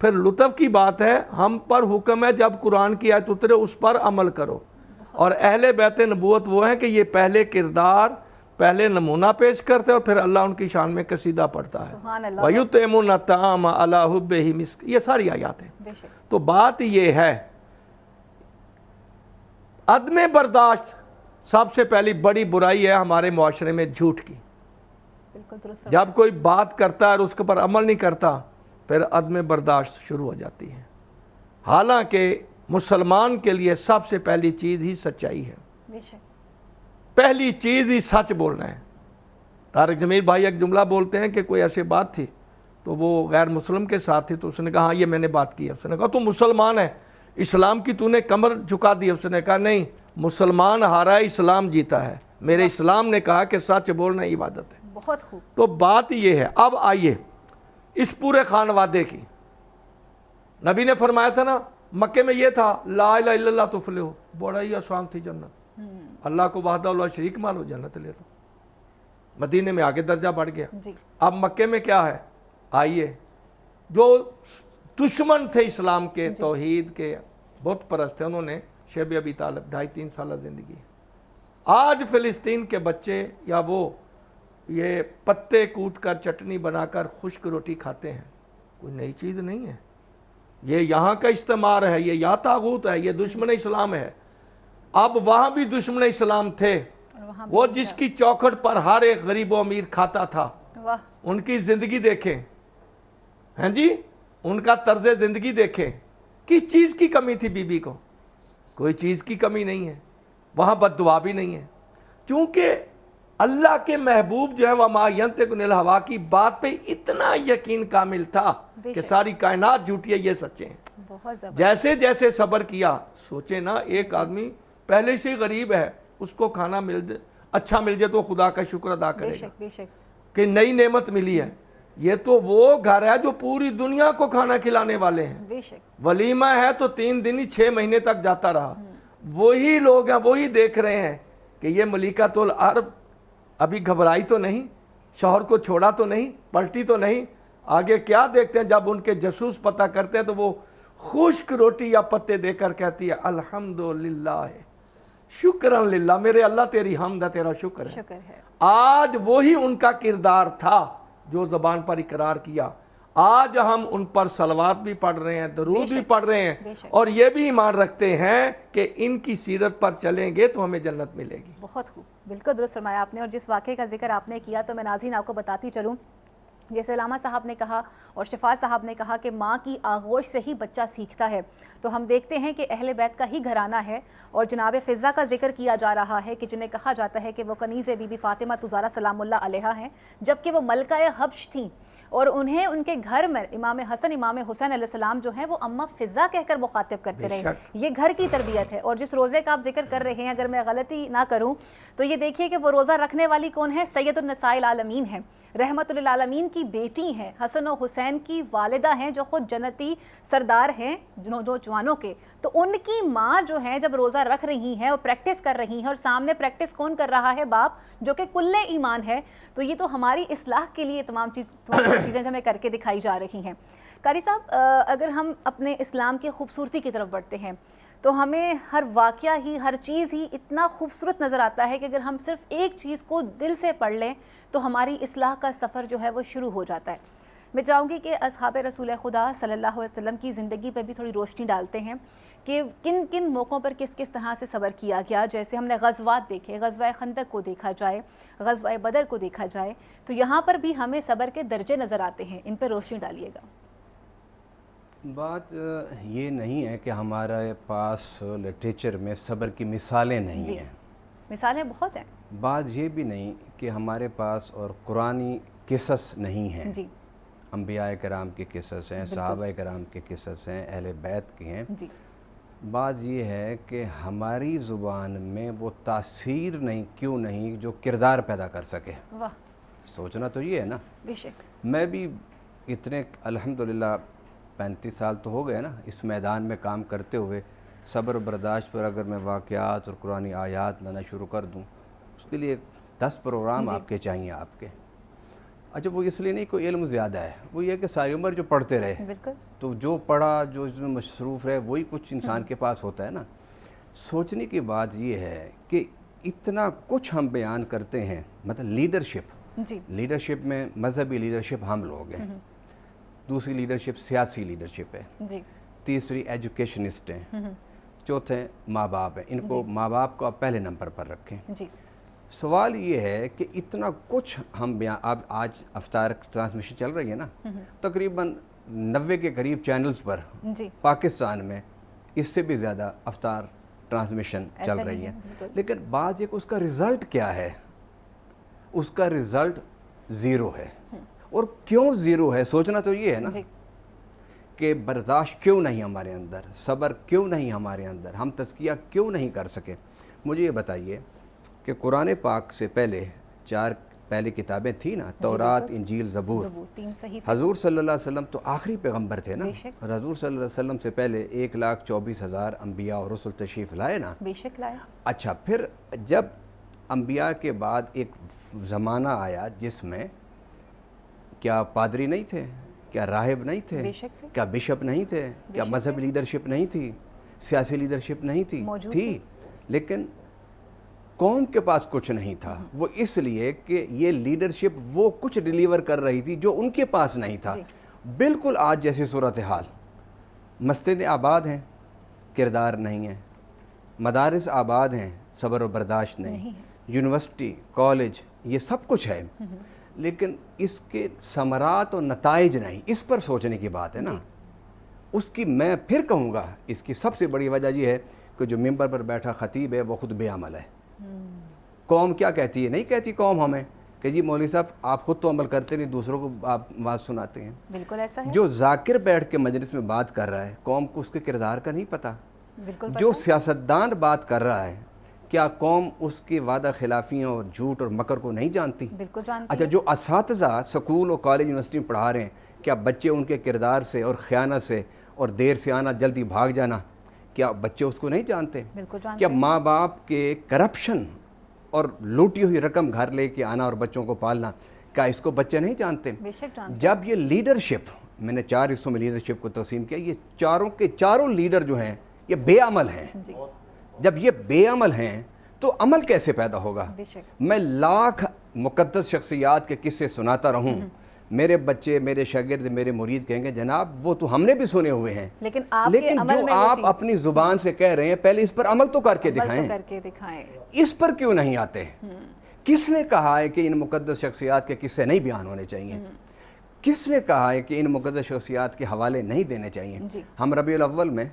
پھر لطف کی بات ہے ہم پر حکم ہے جب قرآن کی آیت اترے اس پر عمل کرو. اور اہل بیت نبوت وہ ہیں کہ یہ پہلے کردار پہلے نمونہ پیش کرتے ہیں اور پھر اللہ ان کی شان میں قصیدہ پڑھتا ہے. سبحان اللہ. وَيُطْعِمُونَ الطَّعَامَ عَلَىٰ حُبِّهِ مسکین، یہ ساری آیات ہیں. بے شک. تو بات یہ ہے عدم برداشت سب سے پہلی بڑی برائی ہے ہمارے معاشرے میں جھوٹ کی. بالکل درست. جب کوئی بات کرتا ہے اور اس کے پر عمل نہیں کرتا پھر عدم برداشت شروع ہو جاتی ہے. حالانکہ مسلمان کے لیے سب سے پہلی چیز ہی سچائی ہے. بے شک. پہلی چیز ہی سچ بولنا ہے. طارق جمیل بھائی ایک جملہ بولتے ہیں کہ کوئی ایسی بات تھی تو وہ غیر مسلم کے ساتھ تھی تو اس نے کہا ہاں یہ میں نے بات کی ہے. اس نے کہا تو مسلمان ہے اسلام کی تو نے کمر جھکا دی. اس نے کہا نہیں، مسلمان ہارا ہے اسلام جیتا ہے. میرے اسلام نے کہا کہ سچ بولنا عبادت ہے. بہت خوب. تو بات یہ ہے. اب آئیے اس پورے خانوادے کی. نبی نے فرمایا تھا نا مکے میں یہ تھا لا الہ الا اللہ تفلحو، بڑا ہی آسان تھی جنت. اللہ کو وحدہ لا شریک مانو جنت لے لو. مدینے میں آگے درجہ بڑھ گیا. جی. اب مکے میں کیا ہے؟ آئیے جو دشمن تھے اسلام کے توحید کے بت پرست تھے انہوں نے شیب ابی طالب 2.5-3 سالہ زندگی. آج فلسطین کے بچے یا وہ یہ پتے کوٹ کر چٹنی بنا کر خشک روٹی کھاتے ہیں. کوئی نئی چیز نہیں ہے. یہ یہاں کا استعمار ہے، یہ یا طاغوت ہے، یہ دشمن اسلام ہے. اب وہاں بھی دشمن اسلام تھے. وہ جس کی چوکھٹ پر ہر ایک غریب و امیر کھاتا تھا. ان کی زندگی دیکھیں ہیں جی، ان کا طرز زندگی دیکھیں. کس چیز کی کمی تھی بی بی کو؟ کوئی چیز کی کمی نہیں ہے. وہاں بد دعا بھی نہیں ہے. کیونکہ اللہ کے محبوب جو ہے وما ینطق عن الہوا کی بات پہ اتنا یقین کامل تھا کہ ساری کائنات جھوٹی ہے یہ سچے ہیں. جیسے جیسے صبر کیا، سوچے نا ایک آدمی پہلے سے غریب ہے اس کو کھانا مل جائے اچھا مل جائے تو خدا کا شکر ادا کرے گا کہ نئی نعمت ملی ہے. یہ تو وہ گھر ہے جو پوری دنیا کو کھانا کھلانے والے ہیں. ولیمہ ہے تو 3 دن ہی 6 مہینے تک جاتا رہا. وہی لوگ ہیں وہی دیکھ رہے ہیں کہ یہ ملکۃ العرب ابھی گھبرائی تو نہیں، شوہر کو چھوڑا تو نہیں، پلٹی تو نہیں. آگے کیا دیکھتے ہیں جب ان کے جاسوس پتہ کرتے ہیں تو وہ خشک روٹی یا پتے دے کر کہتی ہے الحمدللہ شکرا للہ، میرے اللہ تیری حمد ہے، تیرا شکر ہے. آج وہی ان کا کردار تھا جو زبان پر اقرار کیا. آج ہم ان پر صلوات بھی پڑھ رہے ہیں، درود بھی پڑھ رہے ہیں اور یہ بھی ایمان رکھتے ہیں کہ ان کی سیرت پر چلیں گے تو ہمیں جنت ملے گی. بہت خوب، بالکل درست فرمایا آپ نے. اور جس واقعے کا ذکر آپ نے کیا تو میں ناظرین آپ کو بتاتی چلوں، جیسے علامہ صاحب نے کہا اور شفاعت صاحب نے کہا کہ ماں کی آغوش سے ہی بچہ سیکھتا ہے. تو ہم دیکھتے ہیں کہ اہل بیت کا ہی گھرانہ ہے اور جناب فضہ کا ذکر کیا جا رہا ہے کہ جنہیں کہا جاتا ہے کہ وہ کنیز بی بی فاطمہ زہرا سلام اللہ علیہا ہیں، جبکہ وہ ملکہ حبش تھیں اور انہیں ان کے گھر میں امام حسن امام حسین علیہ السلام جو ہیں وہ اماں فضہ کہہ کر مخاطب کرتے رہے. یہ گھر کی تربیت ہے. اور جس روزے کا آپ ذکر کر رہے ہیں اگر میں غلطی نہ کروں تو یہ دیکھیے کہ وہ روزہ رکھنے والی کون ہے؟ سید النساء العالمین ہیں، رحمت للعالمین کی بیٹی ہیں، حسن و حسین کی والدہ ہیں جو خود جنتی سردار ہیں نوجوانوں کے. تو ان کی ماں جو ہیں جب روزہ رکھ رہی ہیں اور پریکٹس کر رہی ہیں اور سامنے پریکٹس کون کر رہا ہے؟ باپ، جو کہ کل ایمان ہے. تو یہ تو ہماری اصلاح کے لیے تمام چیزیں ہمیں کر کے دکھائی جا رہی ہیں. قاری صاحب اگر ہم اپنے اسلام کی خوبصورتی کی طرف بڑھتے ہیں تو ہمیں ہر واقعہ ہی ہر چیز ہی اتنا خوبصورت نظر آتا ہے کہ اگر ہم صرف ایک چیز کو دل سے پڑھ لیں تو ہماری اصلاح کا سفر جو ہے وہ شروع ہو جاتا ہے. میں چاہوں گی کہ اصحاب رسول خدا صلی اللہ علیہ وسلم کی زندگی پہ بھی تھوڑی روشنی ڈالتے ہیں کہ کن کن موقعوں پر کس کس طرح سے صبر کیا گیا. جیسے ہم نے غزوات دیکھے، غزوہ خندق کو دیکھا جائے، غزوہ بدر کو دیکھا جائے، تو یہاں پر بھی ہمیں صبر کے درجے نظر آتے ہیں. ان پہ روشنی ڈالیے گا. بات یہ نہیں ہے کہ ہمارے پاس لٹریچر میں صبر کی مثالیں نہیں ہیں. مثالیں بہت ہیں. بات یہ بھی نہیں کہ ہمارے پاس اور قرآنی قصص نہیں ہیں. انبیاء کرام کے قصص ہیں، صحابہ کرام کے قصص ہیں، اہل بیت کے ہیں. بات یہ ہے کہ ہماری زبان میں وہ تاثیر نہیں کیوں نہیں جو کردار پیدا کر سکے. سوچنا تو یہ ہے نا. میں بھی اتنے الحمدللہ 35 سال تو ہو گئے نا اس میدان میں کام کرتے ہوئے. صبر و برداشت پر اگر میں واقعات اور قرآنی آیات لانا شروع کر دوں اس کے لیے 10 پروگرام آپ کے چاہیے. آپ کے اچھا وہ اس لیے نہیں کوئی علم زیادہ ہے، وہ یہ کہ ساری عمر جو پڑھتے رہے بالکل تو جو پڑھا جو اس میں مصروف رہے وہی کچھ انسان کے پاس ہوتا ہے نا. سوچنے کی بات یہ ہے کہ اتنا کچھ ہم بیان کرتے ہیں، مطلب لیڈرشپ، جی لیڈرشپ میں مذہبی لیڈرشپ ہم لوگ ہیں، دوسری لیڈرشپ سیاسی لیڈرشپ ہے، جی تیسری ایجوکیشنسٹ ہیں، چوتھے ماں باپ ہیں. ان کو ماں باپ کو آپ پہلے نمبر پر رکھیں. جی سوال یہ ہے کہ اتنا کچھ ہم بیان، اب آج افطار ٹرانسمیشن چل رہی ہے نا، تقریباً 90 کے قریب چینلز پر جی پاکستان میں اس سے بھی زیادہ افطار ٹرانسمیشن چل ایسا ہی رہی ہے، ہے. بالکل. لیکن بات یہ کہ اس کا رزلٹ کیا ہے؟ اس کا رزلٹ زیرو ہے. اور کیوں زیرو ہے؟ سوچنا تو یہ ہے نا جی کہ برداشت کیوں نہیں ہمارے اندر، صبر کیوں نہیں ہمارے اندر، ہم تزکیہ کیوں نہیں کر سکے. مجھے یہ بتائیے کہ قرآن پاک سے پہلے 4 پہلی کتابیں تھیں نا، تورات، انجیل، زبور. زبور 3 صحیح. حضور صلی اللہ علیہ وسلم تو آخری پیغمبر تھے نا، بے شک. اور حضور صلی اللہ علیہ وسلم سے پہلے 1,24,000 انبیاء اور رسل تشریف لائے نا. بے شک لایا. اچھا پھر جب انبیاء کے بعد ایک زمانہ آیا جس میں کیا پادری نہیں تھے، کیا راہب نہیں تھے، بے شک تھے. کیا بشپ نہیں تھے، کیا شک مذہب تھے. لیڈرشپ نہیں تھی، سیاسی لیڈرشپ نہیں تھی، موجود تھی. لیکن قوم کے پاس کچھ نہیں تھا. وہ اس لیے کہ یہ لیڈرشپ وہ کچھ ڈیلیور کر رہی تھی جو ان کے پاس نہیں تھا. جی. بالکل آج جیسی صورتحال، مسجد آباد ہیں، کردار نہیں ہے، مدارس آباد ہیں، صبر و برداشت نہیں، یونیورسٹی، کالج، یہ سب کچھ ہے، لیکن اس کے ثمرات و نتائج نہیں. اس پر سوچنے کی بات ہے نا. اس کی میں پھر کہوں گا اس کی سب سے بڑی وجہ یہ ہے کہ جو ممبر پر بیٹھا خطیب ہے وہ خود بے عمل ہے. قوم کیا کہتی ہے؟ نہیں کہتی قوم ہمیں کہ جی مولوی صاحب آپ خود تو عمل کرتے نہیں، دوسروں کو آپ بات سناتے ہیں. بالکل ایسا ہے. جو ذاکر بیٹھ کے مجلس میں بات کر رہا ہے، قوم کو اس کے کردار کا نہیں پتہ. بالکل جو سیاستدان بات کر رہا ہے، کیا قوم اس کی وعدہ خلافیوں اور جھوٹ اور مکر کو نہیں جانتی؟ بالکل جانتی. اچھا جو اساتذہ سکول اور کالج یونیورسٹی میں پڑھا رہے ہیں، کیا بچے ان کے کردار سے اور خیانت سے اور دیر سے آنا جلدی بھاگ جانا، کیا بچے اس کو نہیں جانتے؟ بالکل جانتے. کیا ماں باپ کے کرپشن اور لوٹی ہوئی رقم گھر لے کے آنا اور بچوں کو پالنا، کیا اس کو بچے نہیں جانتے؟ بے شک جانتے. جب یہ لیڈرشپ، میں نے 4 حصوں میں لیڈرشپ کو تقسیم کیا، یہ چاروں کے چاروں لیڈر جو ہیں یہ بے عمل ہیں. جی جب یہ بے عمل ہیں تو عمل کیسے پیدا ہوگا؟ بے شک. میں لاکھ مقدس شخصیات کے قصے سناتا رہوں، میرے بچے، میرے شاگرد، میرے مرید کہیں گے جناب وہ تو ہم نے بھی سنے ہوئے ہیں، لیکن آپ کے لیکن عمل جو میں وہ آپ چیز اپنی زبان سے کہہ رہے ہیں پہلے اس پر عمل تو کر کے عمل تو دکھائیں. کر کے دکھائیں. اس پر کیوں نہیں آتے؟ کس نے کہا ہے کہ ان مقدس شخصیات کے قصے نہیں بیان ہونے چاہیے؟ کس نے کہا ہے کہ ان مقدس شخصیات کے حوالے نہیں دینے چاہیے؟ جی ہم ربیع الاول میں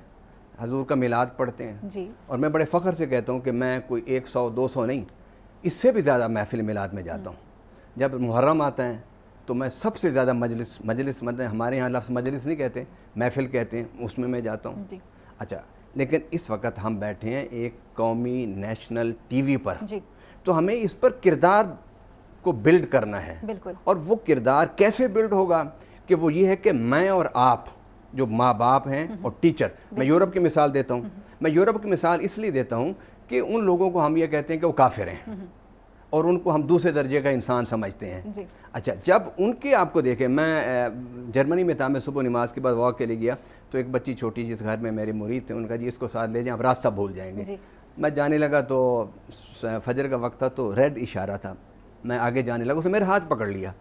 حضور کا میلاد پڑھتے ہیں، جی اور میں بڑے فخر سے کہتا ہوں کہ میں کوئی 100-200 نہیں، اس سے بھی زیادہ محفل میلاد میں جاتا ہوں. جب محرم آتا ہے تو میں سب سے زیادہ مجلس مطلب ہمارے یہاں لفظ مجلس نہیں کہتے، محفل کہتے ہیں، اس میں جاتا ہوں. جی اچھا لیکن اس وقت ہم بیٹھے ہیں ایک قومی نیشنل ٹی وی پر، جی تو ہمیں اس پر کردار کو بلڈ کرنا ہے. بالکل. اور وہ کردار کیسے بلڈ ہوگا؟ کہ وہ یہ ہے کہ میں اور آپ جو ماں باپ ہیں اور ٹیچر، میں یورپ کی مثال دیتا ہوں. میں یورپ کی مثال اس لیے دیتا ہوں کہ ان لوگوں کو ہم یہ کہتے ہیں کہ وہ کافر ہیں اور ان کو ہم دوسرے درجے کا انسان سمجھتے ہیں. جی اچھا جب ان کے آپ کو دیکھیں، میں جرمنی میں تھا، میں صبح نماز کے بعد واک کے لیے گیا تو ایک بچی چھوٹی جس گھر میں میرے مرید تھے، ان کا جی اس کو ساتھ لے جائیں، آپ راستہ بھول جائیں گے. جی میں جانے لگا تو فجر کا وقت تھا تو ریڈ اشارہ تھا، میں آگے جانے لگا، اس نے میرے ہاتھ پکڑ لیا.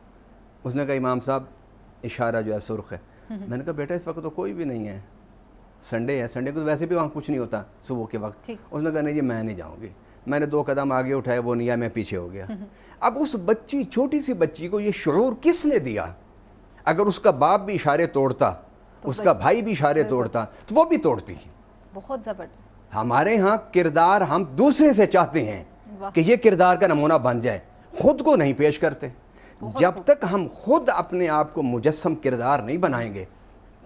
اس نے کہا امام صاحب اشارہ جو ہے سرخ ہے. میں نے کہا بیٹا اس وقت تو کوئی بھی نہیں ہے، سنڈے ہے، سنڈے کو تو ویسے بھی وہاں کچھ نہیں ہوتا صبح کے وقت. اس نے کہا نہیں جی میں نہیں جاؤں گی. میں نے 2 قدم آگے اٹھائے، وہ نہیں آیا، میں پیچھے ہو گیا. اب اس بچی، چھوٹی سی بچی کو یہ شعور کس نے دیا؟ اگر اس کا باپ بھی اشارے توڑتا، اس کا بھائی بھی اشارے توڑتا تو وہ بھی توڑتی. بہت زبردست. ہمارے ہاں کردار ہم دوسرے سے چاہتے ہیں کہ یہ کردار کا نمونہ بن جائے، خود کو نہیں پیش کرتے. جب تک ہم خود اپنے آپ کو مجسم کردار نہیں بنائیں گے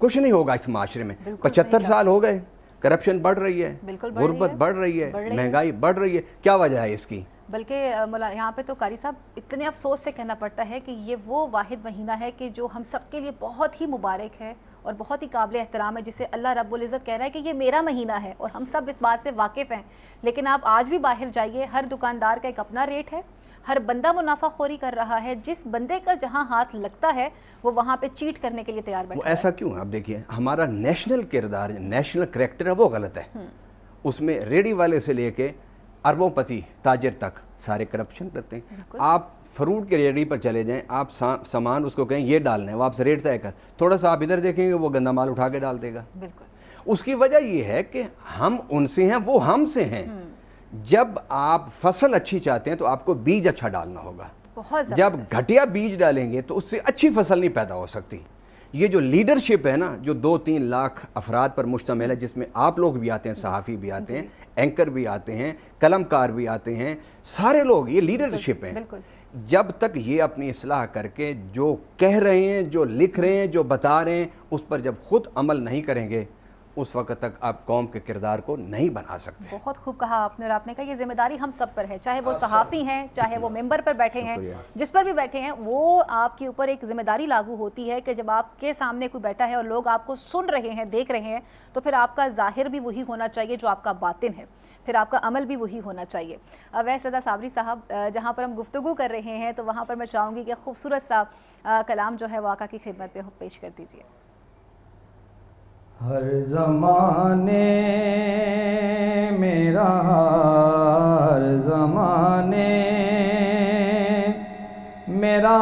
کچھ نہیں ہوگا اس معاشرے میں. 75 سال ہو گئے، کرپشن بڑھ رہی ہے، غربت بڑھ رہی ہے، مہنگائی بڑھ رہی ہے. کیا وجہ ہے اس کی؟ بلکہ یہاں پہ تو قاری صاحب اتنے افسوس سے کہنا پڑتا ہے کہ یہ وہ واحد مہینہ ہے کہ جو ہم سب کے لیے بہت ہی مبارک ہے اور بہت ہی قابل احترام ہے، جسے اللہ رب العزت کہہ رہا ہے کہ یہ میرا مہینہ ہے اور ہم سب اس بات سے واقف ہیں. لیکن آپ آج بھی باہر جائیے، ہر دکاندار کا ایک اپنا ریٹ ہے، ہر بندہ منافع خوری کر رہا ہے، جس بندے کا جہاں ہاتھ لگتا ہے وہ وہاں پہ چیٹ کرنے کے لیے تیار بیٹھا وہ ایسا کیوں ہے؟ اب دیکھیے ہمارا نیشنل کردار، نیشنل کریکٹر ہے وہ غلط ہے. اس میں ریڈی والے سے لے کے اربوں پتی تاجر تک سارے کرپشن کرتے ہیں. آپ فروٹ کے ریڈی پر چلے جائیں، آپ سامان اس کو کہیں یہ ڈالنا ہے، وہ آپ سے ریٹ طے کر، تھوڑا سا آپ ادھر دیکھیں گے وہ گندا مال اٹھا کے ڈال دے گا. بالکل. اس کی وجہ یہ ہے کہ ہم ان سے ہیں، وہ ہم سے ہیں. جب آپ فصل اچھی چاہتے ہیں تو آپ کو بیج اچھا ڈالنا ہوگا. جب گھٹیا بیج ڈالیں گے تو اس سے اچھی فصل نہیں پیدا ہو سکتی. یہ جو لیڈرشپ ہے نا، جو 2-3 لاکھ افراد پر مشتمل ہے، جس میں آپ لوگ بھی آتے ہیں، صحافی بھی آتے ہیں، اینکر بھی آتے ہیں، قلم کار بھی آتے ہیں، سارے لوگ، یہ لیڈرشپ ہیں. جب تک یہ اپنی اصلاح کر کے جو کہہ رہے ہیں، جو لکھ رہے ہیں، جو بتا رہے ہیں، اس پر جب خود عمل نہیں کریں گے، اس وقت تک آپ قوم کے کردار کو نہیں بنا سکتے. بہت خوب کہا آپ نے، اور آپ نے کہا یہ ذمہ داری ہم سب پر ہے، چاہے وہ صحافی ہیں، چاہے وہ ممبر پر بیٹھے ہیں، جس پر بھی بیٹھے ہیں، وہ آپ کے اوپر ایک ذمہ داری لاگو ہوتی ہے کہ جب آپ کے سامنے کوئی بیٹھا ہے اور لوگ آپ کو سن رہے ہیں، دیکھ رہے ہیں، تو پھر آپ کا ظاہر بھی وہی ہونا چاہیے جو آپ کا باطن ہے، پھر آپ کا عمل بھی وہی ہونا چاہیے. اویس رضا صابری صاحب، جہاں پر ہم گفتگو کر رہے ہیں تو وہاں پر میں چاہوں گی کہ خوبصورت سا کلام جو ہے وہ آقا کی خدمت پہ پیش کر دیجیے. ہر زمانے میرا، ہر زمانے میرا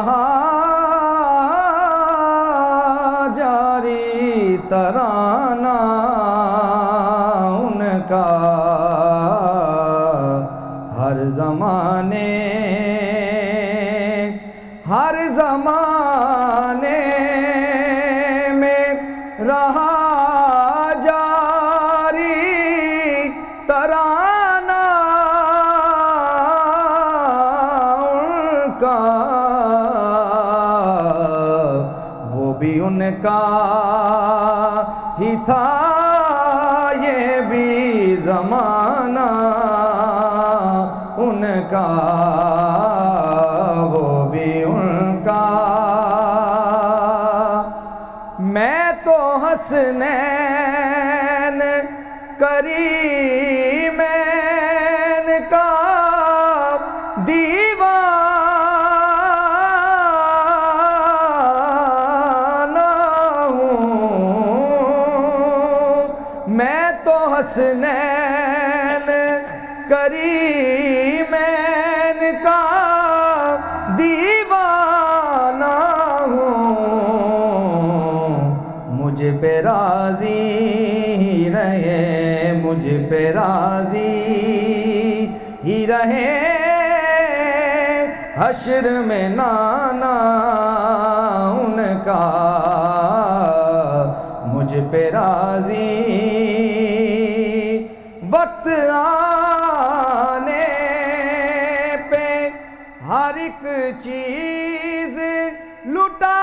جاری ترانہ ان کا، ہر زمانے میں رہا ان کا ہی تھا یہ بھی زمانہ ان کا، وہ بھی ان کا. میں تو حسنین کریمین کا حسنین کریمین کا دیوانہ ہوں. مجھ پہ راضی ہی رہے، مجھ پہ راضی ہی رہے، حشر میں نانا ان کا، مجھ پہ راضی وقت آنے پہ ہر ایک چیز لٹا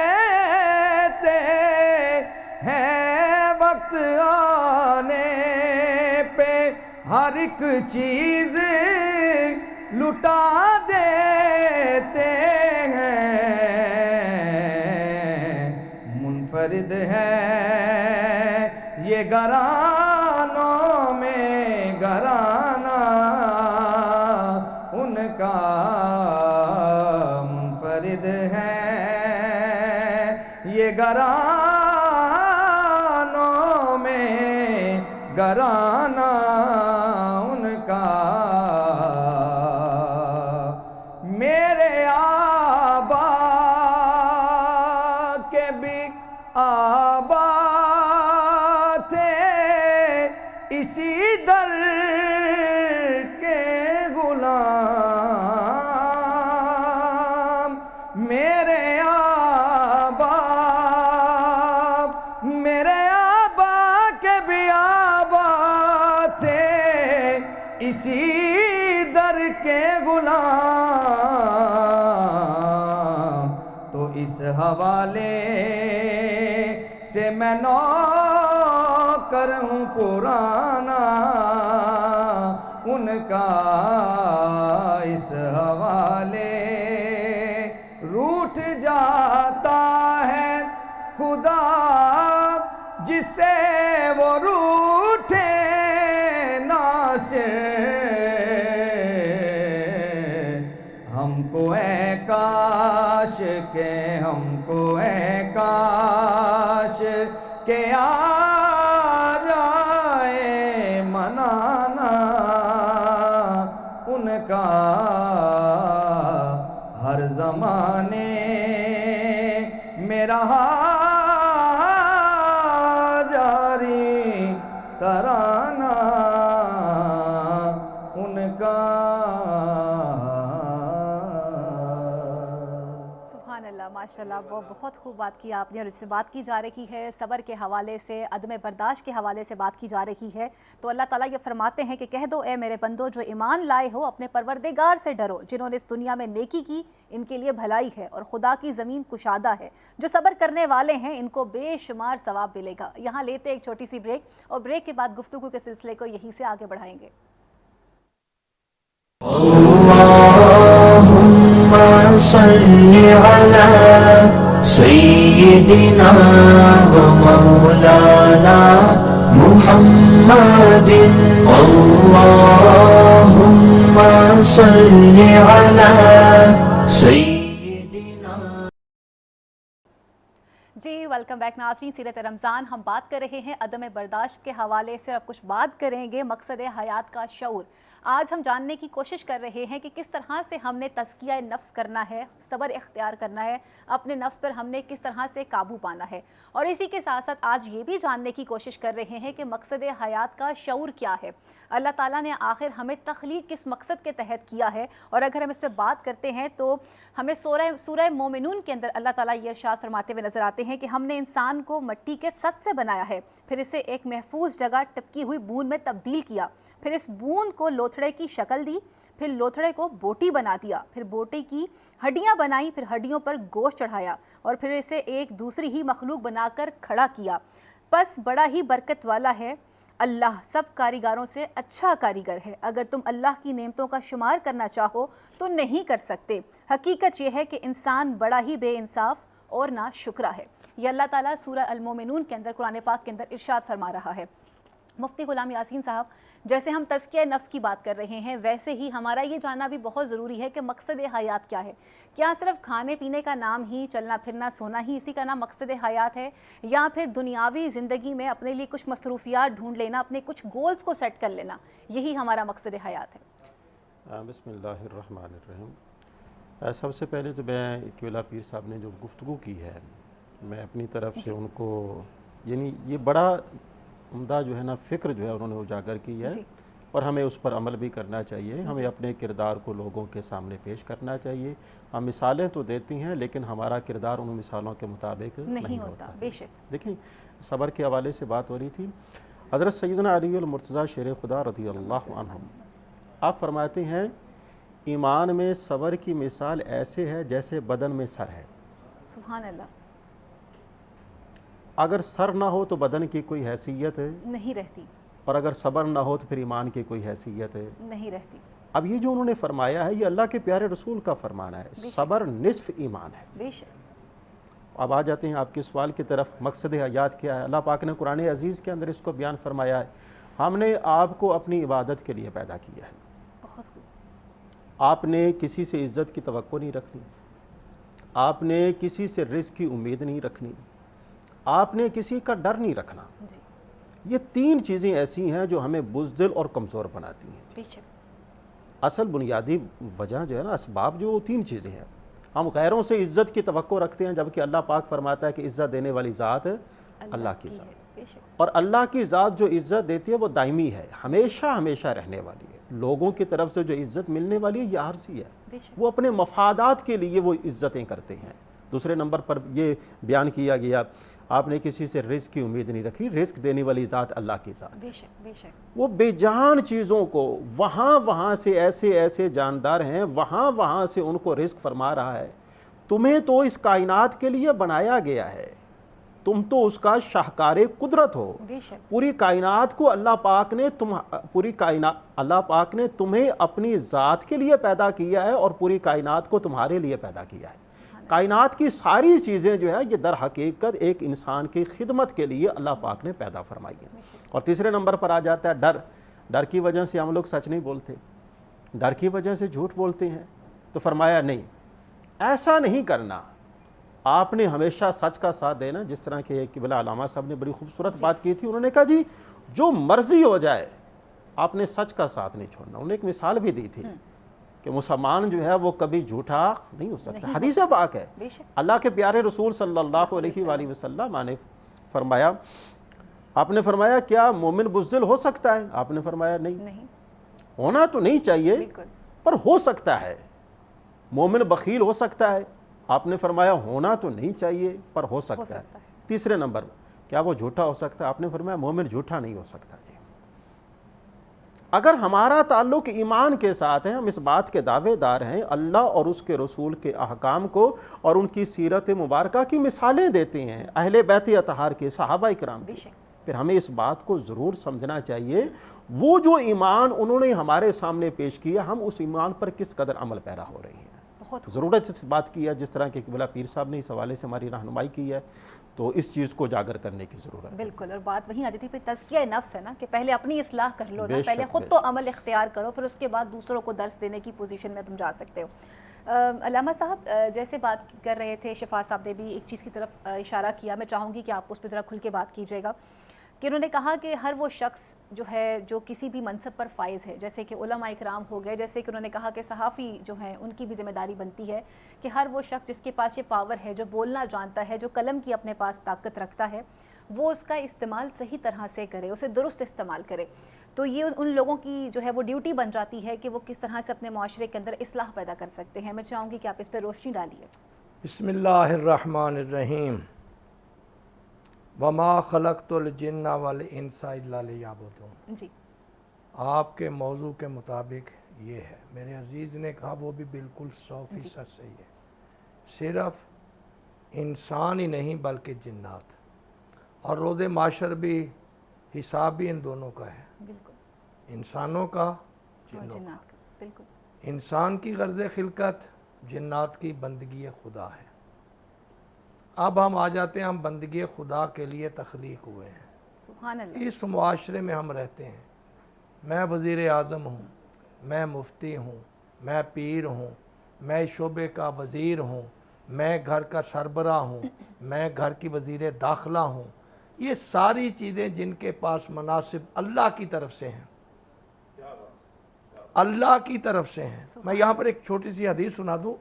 دیتے ہیں، وقت آنے پہ ہر ایک چیز لٹا دیتے ہیں. منفرد ہے یہ گھرانوں میں گھرانہ ان کا، منفرد ہے یہ گھرانوں میں گھرانہ ان کا. میرے آبا کے بھی آبا تھے اسی در کے غلام. میرے آبا کے بھی آبا تھے اسی در کے غلام. تو اس حوالے سے میں نوکر ہوں پرانا ان کا، اس حوالے روٹھ جاتا ہے خدا جس سے وہ روٹھے نہ سے کہ ہم کو اے کاش کہ آ جائے منانا ان کا ہر زمانے میں رہا جاری ترانہ ان کا۔ سبحان اللہ، ماشاءاللہ، وہ بہت خوب بات کی آپ نے، اور اس سے بات کی جا رہی ہے صبر کے حوالے سے، عدم برداشت کے حوالے سے بات کی جا رہی ہے۔ تو اللہ تعالیٰ یہ فرماتے ہیں کہ کہہ دو اے میرے بندو جو ایمان لائے ہو اپنے پروردگار سے ڈرو، جنہوں نے اس دنیا میں نیکی کی ان کے لیے بھلائی ہے اور خدا کی زمین کشادہ ہے، جو صبر کرنے والے ہیں ان کو بے شمار ثواب ملے گا۔ یہاں لیتے ایک چھوٹی سی بریک، اور بریک کے بعد گفتگو کے سلسلے کو یہیں سے آگے بڑھائیں گے۔ اللهم صل على سيدنا ومولانا محمد اللهم صل على سيدنا۔ جی ویلکم بیک ناظرین، سیرت رمضان ہم بات کر رہے ہیں عدم برداشت کے حوالے سے، اور کچھ بات کریں گے مقصد حیات کا شعور۔ آج ہم جاننے کی کوشش کر رہے ہیں کہ کس طرح سے ہم نے تزکیہ نفس کرنا ہے، صبر اختیار کرنا ہے، اپنے نفس پر ہم نے کس طرح سے قابو پانا ہے، اور اسی کے ساتھ ساتھ آج یہ بھی جاننے کی کوشش کر رہے ہیں کہ مقصد حیات کا شعور کیا ہے، اللہ تعالیٰ نے آخر ہمیں تخلیق کس مقصد کے تحت کیا ہے۔ اور اگر ہم اس پہ بات کرتے ہیں تو ہمیں سورہ مومنون کے اندر اللہ تعالیٰ یہ ارشاد فرماتے ہوئے نظر آتے ہیں کہ ہم نے انسان کو مٹی کے سط سے بنایا ہے، پھر اسے ایک محفوظ جگہ ٹپکی ہوئی بوند میں تبدیل کیا، پھر اس بوند کو لوتھڑے کی شکل دی، پھر لوتھڑے کو بوٹی بنا دیا، پھر بوٹی کی ہڈیاں بنائیں، پھر ہڈیوں پر گوشت چڑھایا، اور پھر اسے ایک دوسری ہی مخلوق بنا کر کھڑا کیا۔ پس بڑا ہی برکت والا ہے اللہ، سب کاریگاروں سے اچھا کاریگر ہے۔ اگر تم اللہ کی نعمتوں کا شمار کرنا چاہو تو نہیں کر سکتے۔ حقیقت یہ ہے کہ انسان بڑا ہی بے انصاف اور نا شکرہ ہے۔ یہ اللہ تعالیٰ سورہ المومنون کے اندر، قرآن پاک کے اندر ارشاد فرما رہا ہے۔ مفتی غلام یاسین صاحب، جیسے ہم تزکیہ نفس کی بات کر رہے ہیں، ویسے ہی ہمارا یہ جاننا بھی بہت ضروری ہے کہ مقصد حیات کیا ہے۔ کیا صرف کھانے پینے کا نام ہی، چلنا پھرنا سونا ہی اسی کا نام مقصد حیات ہے، یا پھر دنیاوی زندگی میں اپنے لیے کچھ مصروفیات ڈھونڈ لینا، اپنے کچھ گولز کو سیٹ کر لینا، یہی ہمارا مقصد حیات ہے؟ بسم اللہ الرحمن الرحیم۔ سب سے پہلے تو میں اقبالہ پیر صاحب نے جو گفتگو کی ہے، میں اپنی طرف سے ان کو، یعنی یہ بڑا عمدہ جو ہے نا فکر جو ہے انہوں نے اجاگر کی ہے، اور ہمیں اس پر عمل بھی کرنا چاہیے۔ ہمیں اپنے کردار کو لوگوں کے سامنے پیش کرنا چاہیے۔ ہم مثالیں تو دیتی ہیں لیکن ہمارا کردار ان مثالوں کے مطابق نہیں ہوتا۔ بے شک۔ دیکھیں، صبر کے حوالے سے بات ہو رہی تھی، حضرت سیدنا علی المرتضیٰ شیر خدا رضی اللہ عنہ آپ فرماتے ہیں ایمان میں صبر کی مثال ایسے ہے جیسے بدن میں سر ہے۔ سبحان اللہ۔ اگر سر نہ ہو تو بدن کی کوئی حیثیت ہے نہیں رہتی، اور اگر صبر نہ ہو تو پھر ایمان کی کوئی حیثیت ہے نہیں رہتی۔ اب یہ جو انہوں نے فرمایا ہے یہ اللہ کے پیارے رسول کا فرمان ہے، صبر نصف ایمان ہے۔ بے شک۔ اب آ جاتے ہیں آپ کے سوال کی طرف، مقصد حیات کیا ہے؟ اللہ پاک نے قرآن عزیز کے اندر اس کو بیان فرمایا ہے، ہم نے آپ کو اپنی عبادت کے لیے پیدا کیا ہے۔ بہت خوب۔ آپ نے کسی سے عزت کی توقع نہیں رکھنی، آپ نے کسی سے رزق کی امید نہیں رکھنی، آپ نے کسی کا ڈر نہیں رکھنا۔ یہ تین چیزیں ایسی ہیں جو ہمیں بزدل اور کمزور بناتی ہیں۔ بے شک۔ اصل بنیادی وجہ جو ہے نا، اسباب جو وہ تین چیزیں ہیں۔ ہم غیروں سے عزت کی توقع رکھتے ہیں، جبکہ اللہ پاک فرماتا ہے کہ عزت دینے والی ذات اللہ کی ذات، بے شک۔ اور اللہ کی ذات جو عزت دیتی ہے وہ دائمی ہے، ہمیشہ ہمیشہ رہنے والی ہے۔ لوگوں کی طرف سے جو عزت ملنے والی ہے یہ عارضی ہے، بے شک۔ وہ اپنے مفادات کے لیے وہ عزتیں کرتے ہیں۔ دوسرے نمبر پر یہ بیان کیا گیا، آپ نے کسی سے رزق کی امید نہیں رکھی، رزق دینے والی ذات اللہ کی ذات، بے شک بے شک۔ وہ بے جان چیزوں کو وہاں سے ایسے جاندار ہیں، وہاں سے ان کو رزق فرما رہا ہے۔ تمہیں تو اس کائنات کے لیے بنایا گیا ہے، تم تو اس کا شاہکار قدرت ہو۔ بے شک۔ پوری کائنات کو اللہ پاک نے تمہیں اپنی ذات کے لیے پیدا کیا ہے، اور پوری کائنات کو تمہارے لیے پیدا کیا ہے۔ کائنات کی ساری چیزیں جو ہے یہ در حقیقت ایک انسان کی خدمت کے لیے اللہ پاک نے پیدا فرمائی ہے۔ اور تیسرے نمبر پر آ جاتا ہے ڈر۔ ڈر کی وجہ سے ہم لوگ سچ نہیں بولتے، ڈر کی وجہ سے جھوٹ بولتے ہیں۔ تو فرمایا نہیں، ایسا نہیں کرنا، آپ نے ہمیشہ سچ کا ساتھ دینا. جس طرح کہ قبلہ علامہ صاحب نے بڑی خوبصورت بات کی تھی, انہوں نے کہا جی جو مرضی ہو جائے آپ نے سچ کا ساتھ نہیں چھوڑنا. انہوں نے ایک مثال بھی دی تھی کہ مسلمان جو ہے وہ کبھی جھوٹا نہیں ہو سکتا. حدیث پاک ہے, اللہ کے پیارے رسول صلی اللہ علیہ وآلہ وسلم نے فرمایا, آپ نے فرمایا کیا مومن بزدل ہو سکتا ہے؟ آپ نے فرمایا نہیں. ہونا تو نہیں چاہیے پر ہو سکتا ہے. مومن بخیل ہو سکتا ہے؟ آپ نے فرمایا ہونا تو نہیں چاہیے پر ہو سکتا ہے. تیسرے نمبر کیا وہ جھوٹا ہو سکتا ہے؟ آپ نے فرمایا مومن جھوٹا نہیں ہو سکتا. جی اگر ہمارا تعلق ایمان کے ساتھ ہے, ہم اس بات کے دعوے دار ہیں اللہ اور اس کے رسول کے احکام کو اور ان کی سیرت مبارکہ کی مثالیں دیتے ہیں, اہل بیت اطہار کے, صحابہ کرام کی, پھر ہمیں اس بات کو ضرور سمجھنا چاہیے وہ جو ایمان انہوں نے ہمارے سامنے پیش کیا, ہم اس ایمان پر کس قدر عمل پیرا ہو رہے ہیں. ضرورت اس بات کی ہے, جس طرح کہ قبلہ پیر صاحب نے اس حوالے سے ہماری رہنمائی کی ہے, تو اس چیز کو اجاگر کرنے کی ضرورت ہے. بالکل, اور بات وہیں آ جاتی ہے پھر تزکیہ نفس ہے نا, کہ پہلے اپنی اصلاح کر لو نا, پہلے خود تو عمل اختیار کرو, پھر اس کے بعد دوسروں کو درس دینے کی پوزیشن میں تم جا سکتے ہو. علامہ صاحب جیسے بات کر رہے تھے, شفا صاحب نے بھی ایک چیز کی طرف اشارہ کیا, میں چاہوں گی کہ آپ اس پہ ذرا کھل کے بات کیجیے گا, کہ انہوں نے کہا کہ ہر وہ شخص جو ہے جو کسی بھی منصب پر فائز ہے, جیسے کہ علماء اکرام ہو گئے, جیسے کہ انہوں نے کہا کہ صحافی جو ہیں ان کی بھی ذمہ داری بنتی ہے کہ ہر وہ شخص جس کے پاس یہ پاور ہے, جو بولنا جانتا ہے, جو قلم کی اپنے پاس طاقت رکھتا ہے, وہ اس کا استعمال صحیح طرح سے کرے, اسے درست استعمال کرے. تو یہ ان لوگوں کی جو ہے وہ ڈیوٹی بن جاتی ہے کہ وہ کس طرح سے اپنے معاشرے کے اندر اصلاح پیدا کر سکتے ہیں. میں چاہوں گی کہ آپ اس پہ روشنی ڈالیے. بسم اللہ الرحمن الرحیم. وما خلقت الجن والانس الا لیعبدون. جی آپ کے موضوع کے مطابق یہ ہے, میرے عزیز نے کہا وہ بھی بالکل 100% صحیح ہے. صرف انسان ہی نہیں بلکہ جنات, اور روز معاشر بھی حساب بھی ان دونوں کا ہے, بالکل, انسانوں کا, جنوں کا. بالکل, انسان کی غرض خلقت, جنات کی بندگی خدا ہے. اب ہم آ جاتے ہیں, ہم بندگی خدا کے لیے تخلیق ہوئے ہیں. سبحان اللہ. اس معاشرے میں ہم رہتے ہیں. میں وزیر اعظم ہوں, میں مفتی ہوں, میں پیر ہوں, میں شعبے کا وزیر ہوں, میں گھر کا سربراہ ہوں, میں گھر کی وزیر داخلہ ہوں. یہ ساری چیزیں جن کے پاس مناصب اللہ کی طرف سے ہیں, اللہ کی طرف سے ہیں. میں یہاں پر ایک چھوٹی سی حدیث سنا دوں.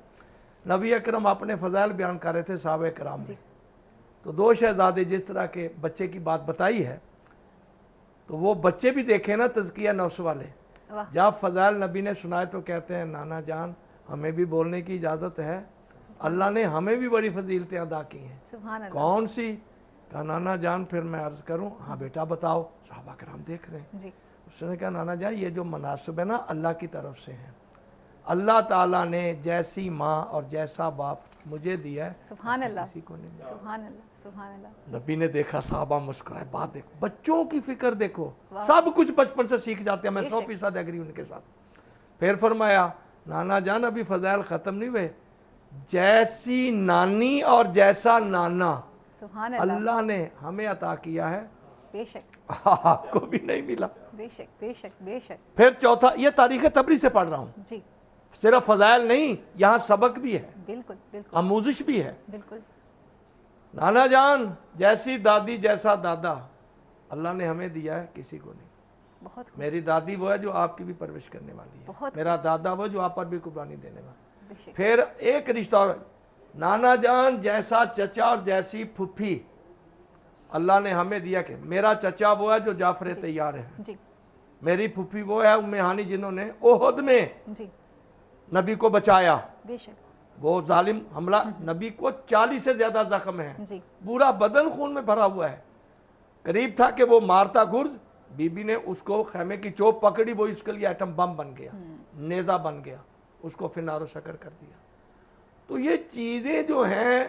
نبی اکرم اپنے فضائل بیان کر رہے تھے صحابہ کرام میں, تو 2 شہزادے جس طرح کے بچے کی بات بتائی ہے, تو وہ بچے بھی دیکھیں نا تزکیہ نفس والے, جب فضائل نبی نے سنائے تو کہتے ہیں نانا جان ہمیں بھی بولنے کی اجازت ہے, اللہ نے ہمیں بھی بڑی فضیلتیں ادا کی ہیں. سبحان اللہ. کون سی؟ کہا نانا جان پھر میں عرض کروں. ہاں بیٹا بتاؤ. صحابہ کرام دیکھ رہے ہیں. جی. اس نے کہا نانا جان یہ جو مناسب ہے نا اللہ کی طرف سے ہیں. اللہ تعالیٰ نے جیسی ماں اور جیسا باپ مجھے دیا ہے, سبحان اللہ, کسی کو نہیں دیا. سبحان اللہ, سبحان اللہ. نبی نے دیکھا, صحابہ مسکرائے. بات دیکھو, بچوں کی فکر دیکھو, سب کچھ بچپن سے سیکھ جاتے ہیں. میں 100% ایگری ان کے ساتھ. پھر فرمایا نانا جان ابھی فضائل ختم نہیں ہوئے, جیسی نانی اور جیسا نانا سبحان اللہ اللہ نے ہمیں عطا کیا ہے, بے شک, آپ کو بھی نہیں ملا. بے شک, بے شک, بے شک. پھر چوتھا, یہ تاریخ تبری سے پڑھ رہا ہوں. جی. صرف فضائل نہیں, یہاں سبق بھی ہے, بالکل, بالکل, آموزش بھی ہے. بالکل. نانا جان جیسی دادی جیسا دادا اللہ نے ہمیں دیا ہے, کسی کو نہیں. بہت. میری دادی وہ ہے جو آپ کی بھی پرورش کرنے والی ہے, بہت. میرا دادا وہ جو آپ پر بھی قربانی دینے والا. بے شک. پھر ایک رشتہ اور, نانا جان جیسا چچا اور جیسی پھپھی اللہ نے ہمیں دیا. کہ میرا چچا وہ ہے جو جعفر طیار ہے, جی. میری پھپھی وہ ہے ام ہانی جنہوں نے احد میں جی. نبی کو بچایا. بے شک. وہ ظالم حملہ, نبی کو 40 سے زیادہ زخم ہیں, جی. پورا بدن خون میں بھرا ہوا ہے. قریب تھا کہ وہ مارتا گرز, بی بی نے اس کو خیمے کی چوب پکڑی, وہ اس کے لیے ایٹم بم بن گیا, نیزہ بن گیا, اس کو پھر نار و شکر کر دیا. تو یہ چیزیں جو ہیں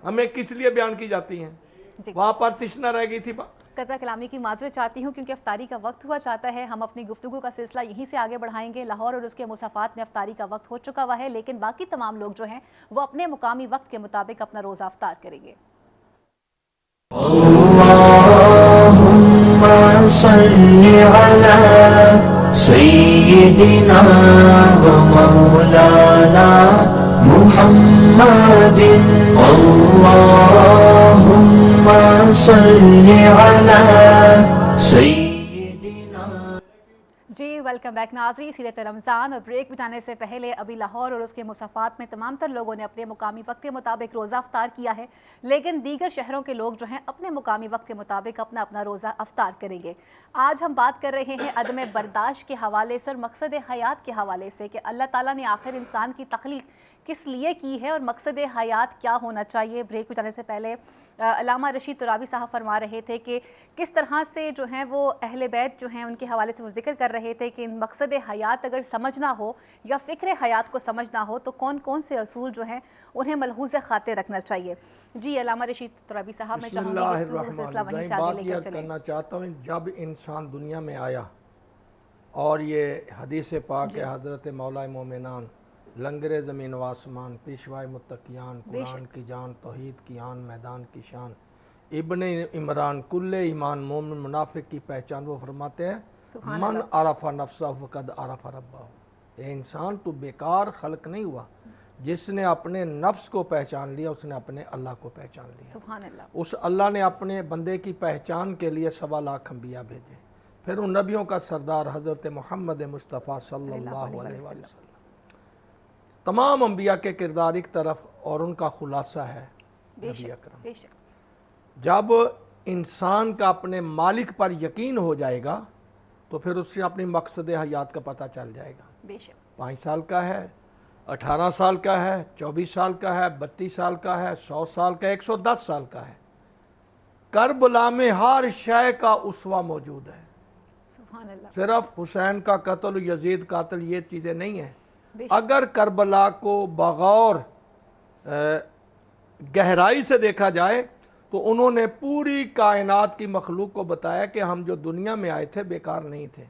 ہمیں کس لیے بیان کی جاتی ہیں, وہاں پر تشنا رہ گئی تھی. قطع کلامی کی معذرت چاہتی ہوں کیونکہ افطاری کا وقت ہوا چاہتا ہے. ہم اپنی گفتگو کا سلسلہ یہیں سے آگے بڑھائیں گے. لاہور اور اس کے مصافات میں افطاری کا وقت ہو چکا ہوا ہے, لیکن باقی تمام لوگ جو ہیں وہ اپنے مقامی وقت کے مطابق اپنا روزہ افطار کریں گے. اللہم صلی علی سیدنا و مولانا محمد اللهم صل على سيدنا. جی ویلکم بیک ناظرین. سیرت رمضان اور بریک بتانے سے پہلے ابھی لاہور اور اس کے مصافات میں تمام تر لوگوں نے اپنے مقامی وقت کے مطابق روزہ افطار کیا ہے، لیکن دیگر شہروں کے لوگ جو ہیں اپنے مقامی وقت کے مطابق اپنا اپنا روزہ افطار کریں گے. آج ہم بات کر رہے ہیں عدم برداشت کے حوالے سے اور مقصد حیات کے حوالے سے کہ اللہ تعالیٰ نے آخر انسان کی تخلیق کس لیے کی ہے اور مقصد حیات کیا ہونا چاہیے. بریک بتانے سے پہلے علامہ رشید ترابی صاحب فرما رہے تھے کہ کس طرح سے جو ہیں وہ اہل بیت جو ہیں ان کے حوالے سے وہ ذکر کر رہے تھے کہ مقصد حیات اگر سمجھنا ہو یا فکر حیات کو سمجھنا ہو تو کون کون سے اصول جو ہیں انہیں ملحوظ خاطر رکھنا چاہیے. جی علامہ رشید ترابی صاحب میں چاہوں گی بات یہ کرنا چاہتا ہوں. جب انسان دنیا میں آیا اور یہ حدیث پاک ہے حضرت مولا مومنان لنگر زمین و آسمان پیشوائے متقیان قرآن کی جان توحید کی آن میدان کی شان ابن عمران کل ایمان مومن منافق کی پہچان. وہ فرماتے ہیں من عرف نفسہ فقد عرف ربہ. اے انسان تو بیکار خلق نہیں ہوا، جس نے اپنے نفس کو پہچان لیا اس نے اپنے اللہ کو پہچان لیا. سبحان اللہ. اس اللہ نے اپنے بندے کی پہچان کے لیے 1.25 لاکھ انبیاء بھیجے، پھر ان نبیوں کا سردار حضرت محمد مصطفیٰ صلی اللہ علیہ وسلم. تمام انبیاء کے کردار ایک طرف اور ان کا خلاصہ ہے نبی اکرم. جب انسان کا اپنے مالک پر یقین ہو جائے گا تو پھر اس سے اپنی مقصد حیات کا پتہ چل جائے گا. 5 سال کا ہے، 18 سال کا ہے، 24 سال کا ہے، 32 سال کا ہے، 100 سال کا ہے، 110 سال کا ہے. کربلا میں ہر شے کا اسوہ موجود ہے. سبحان اللہ. صرف حسین کا قتل، یزید قاتل، یہ چیزیں نہیں ہیں. اگر کربلا کو بغور گہرائی سے دیکھا جائے تو انہوں نے پوری کائنات کی مخلوق کو بتایا کہ ہم جو دنیا میں آئے تھے بیکار نہیں تھے.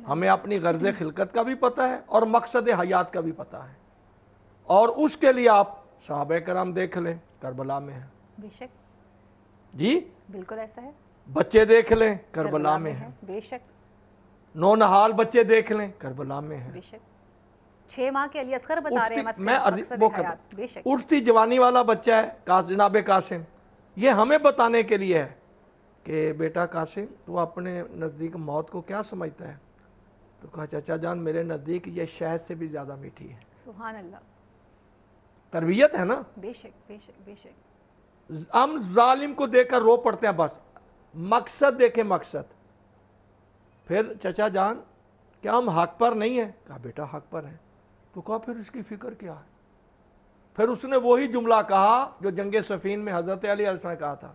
ہمیں اپنی غرض خلقت کا بھی پتہ ہے اور مقصد حیات کا بھی پتہ ہے. اور اس کے لیے آپ صحابہ کرام دیکھ لیں کربلا میں ہیں. بے شک. جی بالکل ایسا ہے. بچے دیکھ لیں کربلا میں ہیں. بے شک. نونہال بچے دیکھ لیں کربلا میں ہیں. بے شک. 6 ماہ کے علی اصغر بتا رہے ہیں بے شک. اٹھتی جوانی والا بچہ ہے جناب قاسم، یہ ہمیں بتانے کے لیے ہے کہ بیٹا قاسم تو اپنے نزدیک موت کو کیا سمجھتا ہے؟ تو کہا چچا جان میرے نزدیک یہ شہد سے بھی زیادہ میٹھی ہے. سبحان اللہ. تربیت ہے نا. بے شک بے شک بے شک. ہم ظالم کو دیکھ کر رو پڑتے ہیں، بس مقصد دیکھیں مقصد. پھر چچا جان کیا ہم حق پر نہیں ہیں؟ کہا بیٹا حق پر ہیں. تو کہا پھر اس کی فکر کیا ہے؟ پھر اس نے وہی جملہ کہا جو جنگ صفین میں حضرت علی علیہ السلام نے کہا تھا،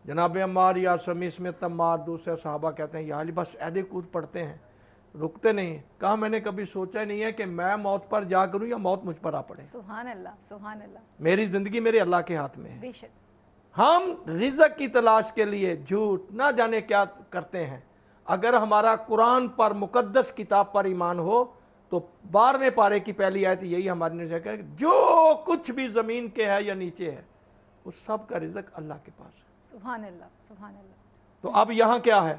جناب عمار یا سمیس میں تمار. دوسرے صحابہ کہتے ہیں یا علی بس عہد کود پڑھتے ہیں رکتے نہیں. کہا میں نے کبھی سوچا نہیں ہے کہ میں موت پر جا کروں یا موت مجھ پر آ پڑے. سبحان اللہ سبحان اللہ. میری زندگی میرے اللہ کے ہاتھ میں ہے. بے شک. ہم رزق کی تلاش کے لیے جھوٹ نہ جانے کیا کرتے ہیں. اگر ہمارا قرآن پر مقدس کتاب پر ایمان ہو تو 12ویں پارے کی پہلی آیت یہی ہماری نے کہا کہ جو کچھ بھی زمین کے ہے یا نیچے ہے وہ سب کا رزق اللہ کے پاس ہے. سبحان اللہ سبحان اللہ. تو اب یہاں کیا ہے؟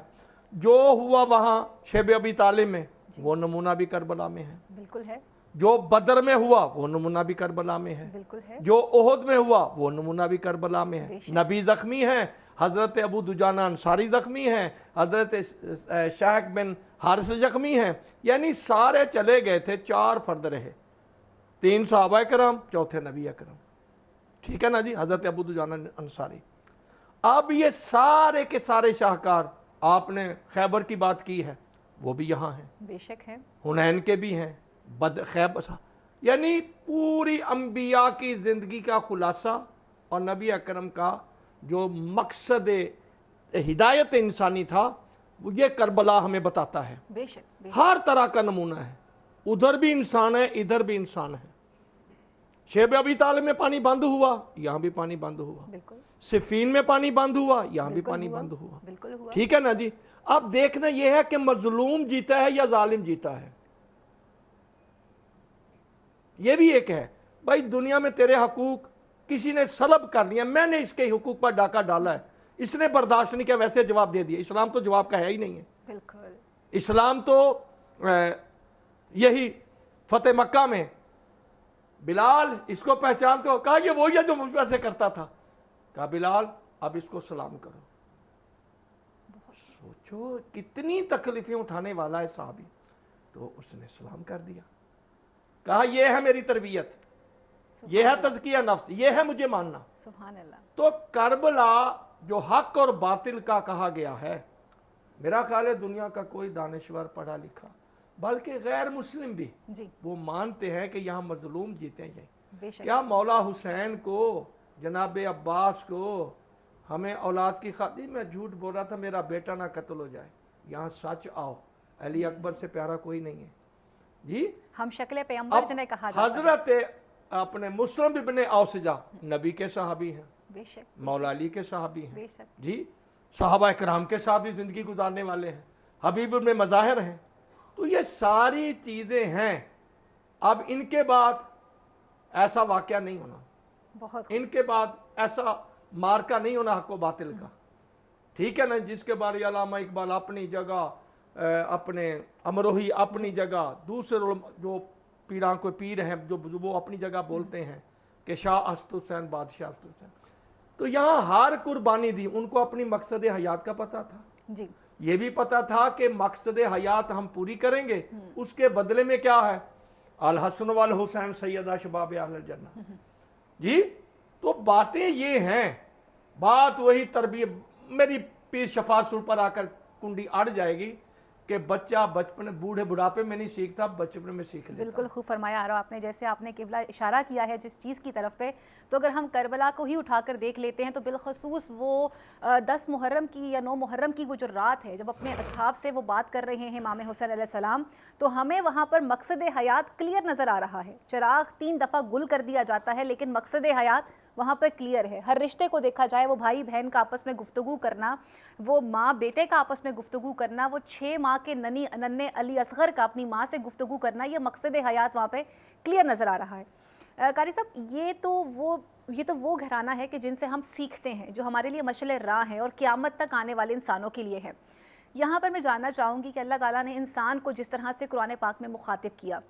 جو ہوا وہاں شیب ابی طالب میں وہ نمونہ بھی کربلا میں ہے. بالکل ہے. جو بدر میں ہوا وہ نمونہ بھی کربلا میں ہے. بالکل ہے. جو احد میں ہوا وہ نمونہ بھی کربلا میں ہے. نبی زخمی ہیں، حضرت ابو دجانہ انصاری زخمی ہیں، حضرت شاہق بن حارث زخمی ہیں. یعنی سارے چلے گئے تھے، 4 فرد رہے، 3 صحابہ کرام، 4تھے نبی اکرم. ٹھیک ہے نا جی. حضرت ابو دجانہ انصاری. اب یہ سارے کے سارے شاہکار، آپ نے خیبر کی بات کی ہے وہ بھی یہاں ہیں. بے شک ہے. حنین کے بھی ہیں، خیبر. یعنی پوری انبیاء کی زندگی کا خلاصہ اور نبی اکرم کا جو مقصد ہدایت انسانی تھا وہ یہ کربلا ہمیں بتاتا ہے. بے شک. ہر طرح کا نمونہ ہے. ادھر بھی انسان ہے، ادھر بھی انسان ہے. شیب ابی طالب میں پانی بند ہوا، یہاں بھی پانی بند ہوا. صفین میں پانی بند ہوا، یہاں بھی پانی بند ہوا. ٹھیک ہے نا جی. اب دیکھنا یہ ہے کہ مظلوم جیتا ہے یا ظالم جیتا ہے. یہ بھی ایک ہے بھائی دنیا میں تیرے حقوق کسی نے سلب کر لیا، میں نے اس کے حقوق پر ڈاکہ ڈالا ہے، اس نے برداشت نہیں کیا، ویسے جواب دے دیا. اسلام تو جواب کا ہے ہی نہیں ہے. بالکل. اسلام تو یہی فتح مکہ میں بلال اس کو پہچانتے ہو؟ کہا یہ وہی ہے جو مجھ پر سے کرتا تھا۔ کہا بلال اب اس کو سلام کرو۔ سوچو کتنی تکلیفیں اٹھانے والا ہے صحابی، تو اس نے سلام کر دیا۔ کہا یہ ہے میری تربیت، یہ ہے تزکیہ نفس، یہ ہے مجھے ماننا۔ سبحان اللہ۔ تو کربلا جو حق اور باطل کا کہا گیا ہے، میرا خیال ہے دنیا کا کوئی دانشور پڑھا لکھا بلکہ غیر مسلم بھی جی وہ مانتے ہیں کہ یہاں مظلوم جیتے ہیں۔ بے شک۔ کیا مولا حسین کو، جناب عباس کو، ہمیں اولاد کی خاطر، میں جھوٹ بول رہا تھا میرا بیٹا نہ قتل ہو جائے، یہاں سچ آؤ، علی اکبر سے پیارا کوئی نہیں ہے جی۔ ہم شکل پیغمبر جنہیں کہا جاتا ہے۔ حضرت اپنے مسلم ابن اوسجہ نبی کے صحابی ہیں، بے شک مولا علی کے صحابی ہیں بے شک۔ جی، صحابہ کرام کے ساتھ بھی زندگی گزارنے والے ہیں، حبیب ابن مظاہر ہیں۔ تو یہ ساری چیزیں ہیں۔ اب ان کے بعد ایسا واقعہ نہیں ہونا، بہت ان کے بعد ایسا مارکا نہیں ہونا حق و باطل کا، ٹھیک ہے نا، جس کے بارے علامہ اقبال اپنی جگہ، اپنے امروہی اپنی جگہ، دوسرے جو پیراں کو پیر ہیں جو وہ اپنی جگہ بولتے ہیں کہ شاہ اسد حسین بادشاہ اسد حسین، تو یہاں ہر قربانی دی، ان کو اپنی مقصد حیات کا پتہ تھا، جی یہ بھی پتہ تھا کہ مقصد حیات ہم پوری کریں گے، اس کے بدلے میں کیا ہے، الحسن والحسین سیدہ شباب اہل الجنہ جی۔ تو باتیں یہ ہیں، بات وہی تربیت، میری پیر شفاعت سر پر آ کر کنڈی اڑ جائے گی کہ بچہ بچپن بوڑھے بڑھاپے میں نہیں سیکھتا، بچپن میں سیکھ لیتا۔ بالکل خوب فرمایا آ رہا آپ نے، جیسے آپ نے قبلہ اشارہ کیا ہے جس چیز کی طرف پہ، تو اگر ہم کربلا کو ہی اٹھا کر دیکھ لیتے ہیں تو بالخصوص وہ 10 محرم کی یا 9 محرم کی وہ جو رات ہے جب اپنے اصحاب سے وہ بات کر رہے ہیں امام حسین علیہ السلام، تو ہمیں وہاں پر مقصد حیات کلیئر نظر آ رہا ہے۔ چراغ 3 دفعہ گل کر دیا جاتا ہے لیکن مقصد حیات وہاں پر کلیئر ہے۔ ہر رشتے کو دیکھا جائے، وہ بھائی بہن کا آپس میں گفتگو کرنا، وہ ماں بیٹے کا آپس میں گفتگو کرنا، وہ 6 ماہ کے ننھے علی اصغر کا اپنی ماں سے گفتگو کرنا، یہ مقصد حیات وہاں پہ کلیئر نظر آ رہا ہے۔ قاری صاحب یہ تو وہ گھرانہ ہے کہ جن سے ہم سیکھتے ہیں، جو ہمارے لیے مشعل راہ ہیں اور قیامت تک آنے والے انسانوں کے لیے ہے۔ یہاں پر میں جاننا چاہوں گی کہ اللہ تعالیٰ نے انسان کو جس طرح سے قرآن پاک میں مخاطب کیا،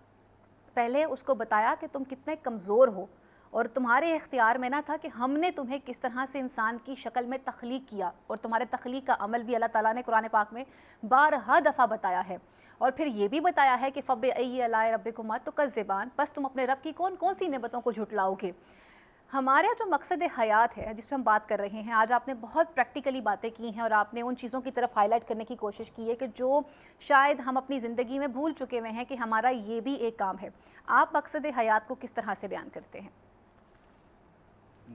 پہلے اس کو بتایا کہ تم کتنے کمزور ہو اور تمہارے اختیار میں نہ تھا کہ ہم نے تمہیں کس طرح سے انسان کی شکل میں تخلیق کیا، اور تمہارے تخلیق کا عمل بھی اللہ تعالیٰ نے قرآن پاک میں بارہا دفعہ بتایا ہے، اور پھر یہ بھی بتایا ہے کہ فَبِأَيِّ آلَاءِ رَبِّكُمَا تُكَذِّبَانِ، بس تم اپنے رب کی کون سی نعمتوں کو جھٹلاؤ گے۔ ہمارا جو مقصد حیات ہے جس میں ہم بات کر رہے ہیں آج، آپ نے بہت پریکٹیکلی باتیں کی ہیں اور آپ نے ان چیزوں کی طرف ہائی لائٹ کرنے کی کوشش کی ہے کہ جو شاید ہم اپنی زندگی میں بھول چکے ہوئے ہیں کہ ہمارا یہ بھی ایک کام ہے۔ آپ مقصد حیات کو کس طرح سے بیان کرتے ہیں؟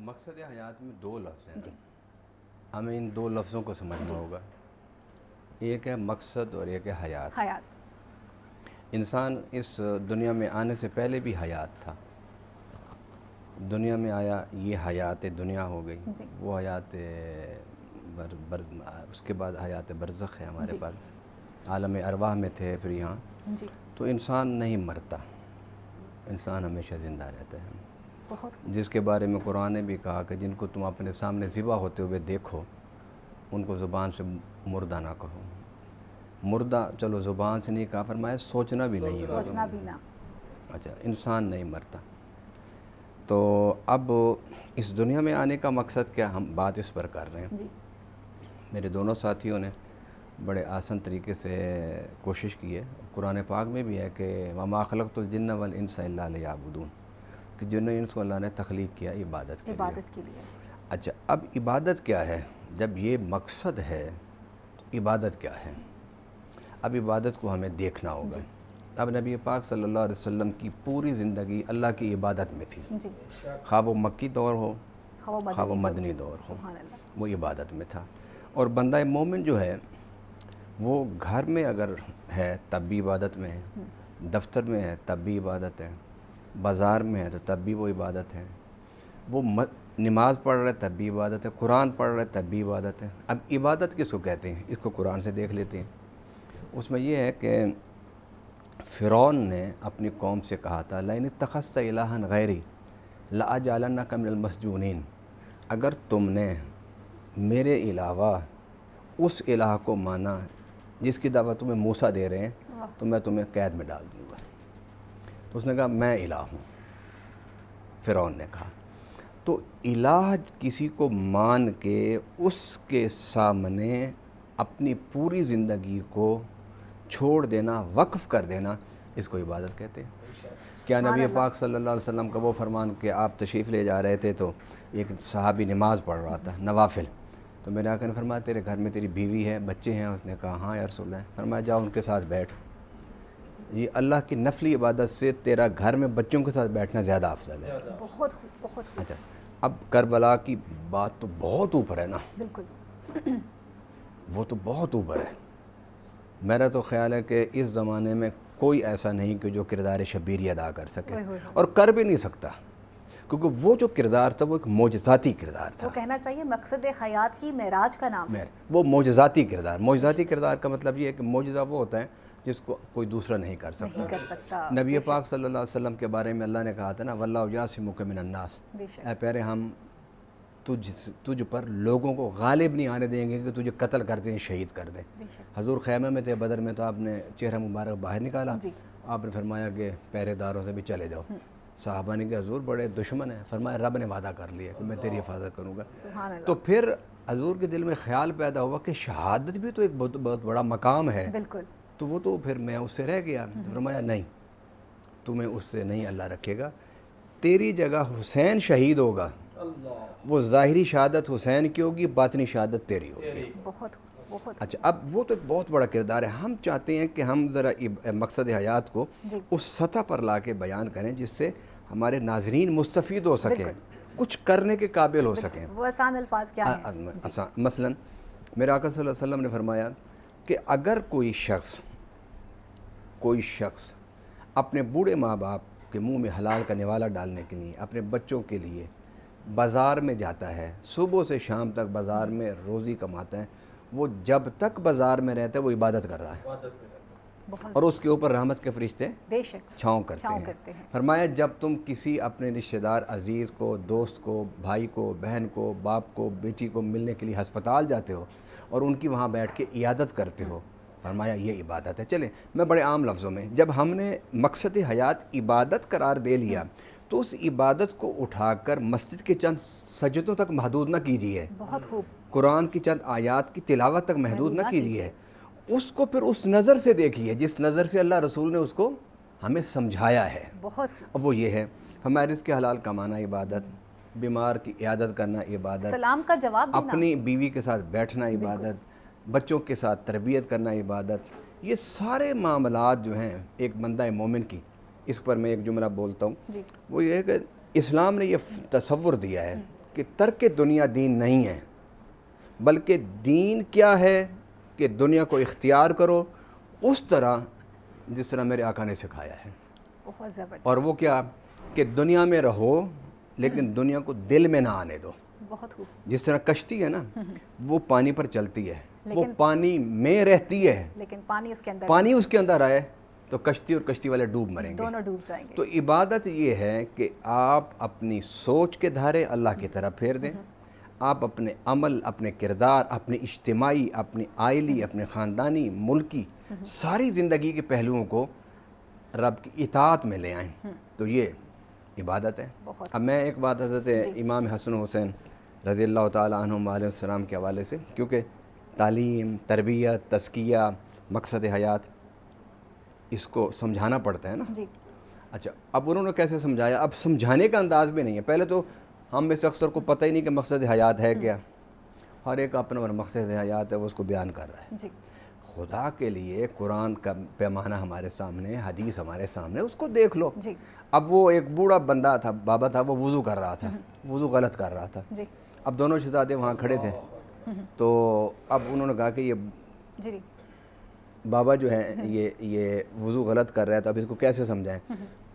مقصد حیات میں 2 لفظ ہیں، ہمیں ان 2 لفظوں کو سمجھنا ہوگا، ایک ہے مقصد اور ایک ہے حیات۔ انسان اس دنیا میں آنے سے پہلے بھی حیات تھا، دنیا میں آیا، یہ حیات دنیا ہو گئی، وہ حیات اس کے بعد حیات برزخ ہے ہمارے پاس، عالم ارواح میں تھے، پھر یہاں تو انسان نہیں مرتا، انسان ہمیشہ زندہ رہتا ہے، جس کے بارے میں قرآن نے بھی کہا کہ جن کو تم اپنے سامنے ذبح ہوتے ہوئے دیکھو ان کو زبان سے مردہ نہ کہو۔ مردہ چلو زبان سے نہیں کہا، فرمایا سوچنا بھی نہیں، سوچنا بھی نہ۔ اچھا، انسان نہیں مرتا۔ تو اب اس دنیا میں آنے کا مقصد کیا، ہم بات اس پر کر رہے ہیں۔ میرے دونوں ساتھیوں نے بڑے آسان طریقے سے کوشش کی ہے، قرآن پاک میں بھی ہے کہ وَمَا خَلَقْتُ الْجِنَّ وَالْإِنسَ إِلَّا لِيَعْبُدُونَ، کہ جن انس کو اللہ نے تخلیق کیا عبادت کے لیے۔ اچھا، اب عبادت کیا ہے؟ جب یہ مقصد ہے تو عبادت کیا ہے؟ اب عبادت کو ہمیں دیکھنا ہوگا۔ اب نبی پاک صلی اللہ علیہ وسلم کی پوری زندگی اللہ کی عبادت میں تھی، خواہ وہ مکی دور ہو خواہ وہ مدنی دور ہو، وہ عبادت میں تھا۔ اور بندہ مومن جو ہے وہ گھر میں اگر ہے تب بھی عبادت میں ہے، دفتر میں ہے تب بھی عبادت ہے، بازار میں ہے تو تب بھی وہ عبادت ہے، وہ نماز پڑھ رہے تب بھی عبادت ہے، قرآن پڑھ رہے تب بھی عبادت ہے۔ اب عبادت کس کو کہتے ہیں؟ اس کو قرآن سے دیکھ لیتے ہیں۔ اس میں یہ ہے کہ فرعون نے اپنی قوم سے کہا تھا لَإِنِ اتَّخَذْتَ إِلَٰهًا غَيْرِي لَأَجْعَلَنَّكَ مِنَ الْمَسْجُونِينَ، اگر تم نے میرے علاوہ اس الہ کو مانا جس کی دعوت تمہیں موسیٰ دے رہے ہیں تو میں تمہیں قید میں ڈال دوں گا۔ تو اس نے کہا میں الہ ہوں، فرعون نے کہا۔ تو الہ کسی کو مان کے اس کے سامنے اپنی پوری زندگی کو چھوڑ دینا، وقف کر دینا، اس کو عبادت کہتے ہیں۔ کیا نبی پاک صلی اللہ علیہ وسلم کا وہ فرمان کہ آپ تشریف لے جا رہے تھے تو ایک صحابی نماز پڑھ رہا تھا نوافل، تو میرے آقا نے فرمایا تیرے گھر میں تیری بیوی ہے، بچے ہیں؟ اس نے کہا ہاں یا رسول اللہ۔ فرمایا جاؤ ان کے ساتھ بیٹھ۔ یہ اللہ کی نفلی عبادت سے تیرا گھر میں بچوں کے ساتھ بیٹھنا زیادہ افضل ہے۔ بہت خوب، بہت خوب۔ اچھا، اب کربلا کی بات تو بہت اوپر ہے نا، بالکل وہ تو بہت اوپر ہے۔ میرا تو خیال ہے کہ اس زمانے میں کوئی ایسا نہیں کہ جو کردار شبیری ادا کر سکے، اور کر بھی نہیں سکتا، کیونکہ وہ جو کردار تھا وہ ایک معجزاتی کردار تھا۔ وہ کہنا چاہیے مقصد حیات کی معراج کا نام ہے وہ معجزاتی کردار۔ معجزاتی کردار کا مطلب یہ ہے کہ معجزہ وہ ہوتا ہے جس کو کوئی دوسرا نہیں کر سکتا۔ نبی پاک صلی اللہ علیہ وسلم کے بارے میں اللہ نے کہا تھا نا واللہ یعصمک من الناس، اے پیارے ہم تجھ پر لوگوں کو غالب نہیں آنے دیں گے کہ تجھے قتل کر دیں، شہید کر دیں۔ حضور خیمے میں تھے بدر میں، تو آپ نے چہرہ مبارک باہر نکالا، آپ نے فرمایا کہ پہرے داروں سے بھی چلے جاؤ۔ صحابہ نے کہا حضور بڑے دشمن ہیں، فرمایا رب نے وعدہ کر لیا کہ میں تیری حفاظت کروں گا۔ تو پھر حضور کے دل میں خیال پیدا ہوا کہ شہادت بھی تو ایک بہت بڑا مقام ہے، بالکل، تو وہ تو پھر میں اس سے رہ گیا۔ فرمایا نہیں، تمہیں اس سے نہیں اللہ رکھے گا، تیری جگہ حسین شہید ہوگا، وہ ظاہری شہادت حسین کی ہوگی، باطنی شہادت تیری ہوگی۔ بہت بہت اچھا، اب وہ تو ایک بہت بڑا کردار ہے۔ ہم چاہتے ہیں کہ ہم ذرا مقصد حیات کو اس سطح پر لا کے بیان کریں جس سے ہمارے ناظرین مستفید ہو سکیں، کچھ کرنے کے قابل ہو سکیں۔ وہ آسان الفاظ کیا ہیں؟ مثلا میرے آقا صلی اللہ علیہ وسلم نے فرمایا کہ اگر کوئی شخص اپنے بوڑھے ماں باپ کے منہ میں حلال کا نوالا ڈالنے کے لیے، اپنے بچوں کے لیے بازار میں جاتا ہے، صبح سے شام تک بازار میں روزی کماتا ہے، وہ جب تک بازار میں رہتا ہے وہ عبادت کر رہا ہے، اور اس کے اوپر رحمت کے فرشتے بے شک چھاؤں کرتے ہیں۔ فرمایا جب تم کسی اپنے رشتہ دار عزیز کو، دوست کو، بھائی کو، بہن کو، باپ کو، بیٹی کو ملنے کے لیے ہسپتال جاتے ہو اور ان کی وہاں بیٹھ کے عیادت کرتے ہو، فرمایا یہ عبادت ہے۔ چلیں میں بڑے عام لفظوں میں، جب ہم نے مقصد حیات عبادت قرار دے لیا تو اس عبادت کو اٹھا کر مسجد کے چند سجدوں تک محدود نہ کیجیے، بہت خوب، قرآن کی چند آیات کی تلاوت تک محدود نہ کیجیے، اس کو پھر اس نظر سے دیکھیے جس نظر سے اللہ رسول نے اس کو ہمیں سمجھایا ہے۔ بہت اب وہ یہ ہے ہمارے رزق حلال کمانا عبادت، بیمار کی عیادت کرنا عبادت، سلام کا جواب دینا، اپنی بیوی کے ساتھ بیٹھنا عبادت، بچوں کے ساتھ تربیت کرنا عبادت، یہ سارے معاملات جو ہیں ایک بندہ مومن کی، اس پر میں ایک جملہ بولتا ہوں، وہ یہ ہے کہ اسلام نے یہ تصور دیا ہے کہ ترک دنیا دین نہیں ہے، بلکہ دین کیا ہے کہ دنیا کو اختیار کرو اس طرح جس طرح میرے آقا نے سکھایا ہے۔ بہت زبردست، اور وہ کیا کہ دنیا میں رہو لیکن دنیا کو دل میں نہ آنے دو۔ بہت خوب، جس طرح کشتی ہے نا، وہ پانی پر چلتی ہے، وہ پانی میں رہتی ہے، لیکن پانی اس کے اندر، پانی اس کے اندر آئے تو کشتی اور کشتی والے ڈوب مریں گے، دونوں ڈوب جائیں گے۔ تو عبادت یہ ہے کہ آپ اپنی سوچ کے دھارے اللہ کی طرف پھیر دیں، آپ اپنے عمل، اپنے کردار، اپنے اجتماعی، اپنے عائلی، اپنے خاندانی، ملکی، ساری زندگی کے پہلوؤں کو رب کی اطاعت میں لے آئیں، تو یہ عبادت ہے۔ اب میں ایک بات حضرت امام حسن حسین رضی اللہ تعالیٰ عنہم علیہ السلام کے حوالے سے، کیونکہ تعلیم، تربیت، تزکیہ، مقصد حیات، اس کو سمجھانا پڑتا ہے نا۔ اچھا، اب انہوں نے کیسے سمجھایا؟ اب سمجھانے کا انداز بھی نہیں ہے۔ پہلے تو ہم میں سے اکثر کو پتہ ہی نہیں کہ مقصد حیات ہے کیا، ہر ایک اپنا مقصد حیات ہے وہ اس کو بیان کر رہا ہے۔ خدا کے لیے قرآن کا پیمانہ ہمارے سامنے، حدیث ہمارے سامنے، اس کو دیکھ لو۔ اب وہ ایک بوڑھا بندہ تھا، بابا تھا، وہ وضو کر رہا تھا، وضو غلط کر رہا تھا، اب دونوں شہزادے وہاں کھڑے تھے، تو اب انہوں نے کہا کہ یہ بابا جو ہے یہ وضو غلط کر رہا ہے، تو اب اس کو کیسے سمجھائیں؟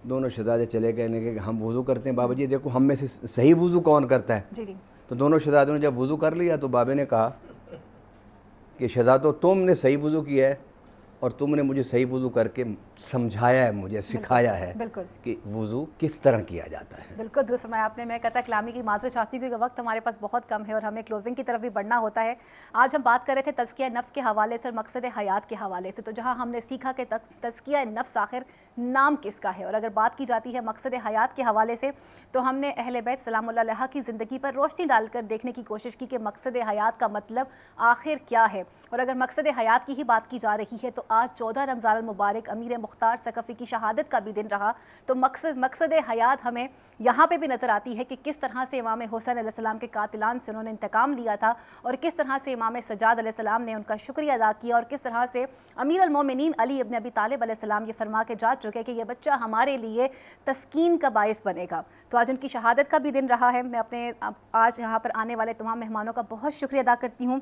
دونوں شہزادے چلے گئے کہ ہم وضو کرتے ہیں، بابا جی دیکھو ہم میں سے صحیح وضو کون کرتا ہے؟ تو دونوں شہزادوں نے جب وضو کر لیا تو بابے نے کہا کہ شہزادو تم نے صحیح وضو کیا ہے اور تم نے مجھے صحیح وضو کر کے سمجھایا ہے مجھے، سکھایا ہے بالکل کہ وضو کس طرح کیا جاتا ہے۔ بالکل درست فرمایا آپ نے۔ میں قطع کلامی کی معذرت چاہتی ہوں کیونکہ وقت ہمارے پاس بہت کم ہے اور ہمیں کلوزنگ کی طرف بھی بڑھنا ہوتا ہے۔ آج ہم بات کر رہے تھے تزکیہ نفس کے حوالے سے اور مقصد حیات کے حوالے سے، تو جہاں ہم نے سیکھا کہ تزکیہ نفس آخر نام کس کا ہے، اور اگر بات کی جاتی ہے مقصد حیات کے حوالے سے تو ہم نے اہل بیت سلام اللہ علیہ کی زندگی پر روشنی ڈال کر دیکھنے کی کوشش کی کہ مقصد حیات کا مطلب آخر کیا ہے۔ اور اگر مقصد حیات کی ہی بات کی جا رہی ہے تو آج 14 رمضان المبارک امیر مختار ثقفی کی شہادت کا بھی دن رہا، تو مقصد حیات ہمیں یہاں پہ بھی نظر آتی ہے کہ کس طرح سے امام حسین علیہ السلام کے قاتلان سے انہوں نے انتقام لیا تھا، اور کس طرح سے امام سجاد علیہ السلام نے ان کا شکریہ ادا کیا، اور کس طرح سے امیر المومنین علی ابن ابی طالب علیہ السلام یہ فرما کے جا چکے کہ یہ بچہ ہمارے لیے تسکین کا باعث بنے گا۔ تو آج ان کی شہادت کا بھی دن رہا ہے۔ میں اپنے آج یہاں پر آنے والے تمام مہمانوں کا بہت شکریہ ادا کرتی ہوں۔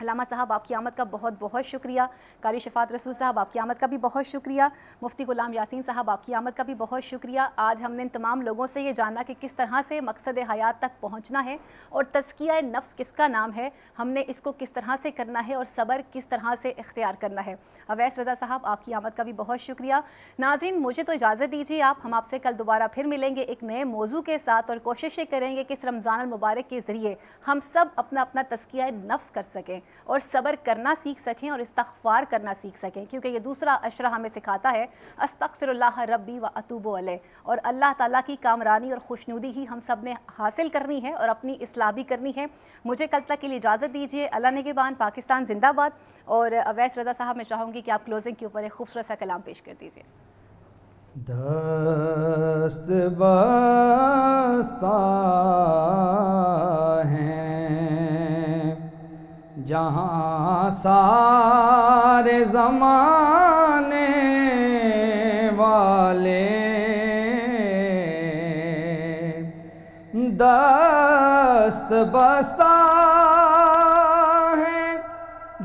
علامہ صاحب آپ کی آمد کا بہت بہت شکریہ، قاری شفاعت رسول صاحب آپ کی آمد کا بھی بہت شکریہ، مفتی غلام یاسین صاحب آپ کی آمد کا بھی بہت شکریہ۔ آج ہم نے ان تمام لوگوں سے یہ جانا کہ کس طرح سے مقصد حیات تک پہنچنا ہے اور تزکیہ نفس کس کا نام ہے، ہم نے اس کو کس طرح سے کرنا ہے اور صبر کس طرح سے اختیار کرنا ہے۔ اویس رضا صاحب آپ کی آمد کا بھی بہت شکریہ۔ ناظرین مجھے تو اجازت دیجیے، ہم آپ سے کل دوبارہ پھر ملیں گے ایک نئے موضوع کے ساتھ، اور کوششیں کریں گے کہ اس رمضان المبارک کے ذریعے ہم سب اپنا تزکیہ نفس کر سکیں اور صبر کرنا سیکھ سکیں اور استغفار کرنا سیکھ سکیں، کیونکہ یہ دوسرا اشرہ ہمیں سکھاتا ہے استغفر اللہ ربی و اتوب علیہ، اور اللہ تعالیٰ کی کامرانی اور خوشنودی ہی ہم سب نے حاصل کرنی ہے اور اپنی اصلاح بھی کرنی ہے۔ مجھے کل تک کے لیے اجازت دیجیے۔ اللہ نگہبان، پاکستان زندہ باد۔ اور اویس رضا صاحب میں چاہوں گی کہ آپ کلوزنگ کے اوپر ایک خوبصورت سا کلام پیش کر دیجیے۔ دست بستہ ہیں جہاں سارے زمانے والے، دست بستہ ہیں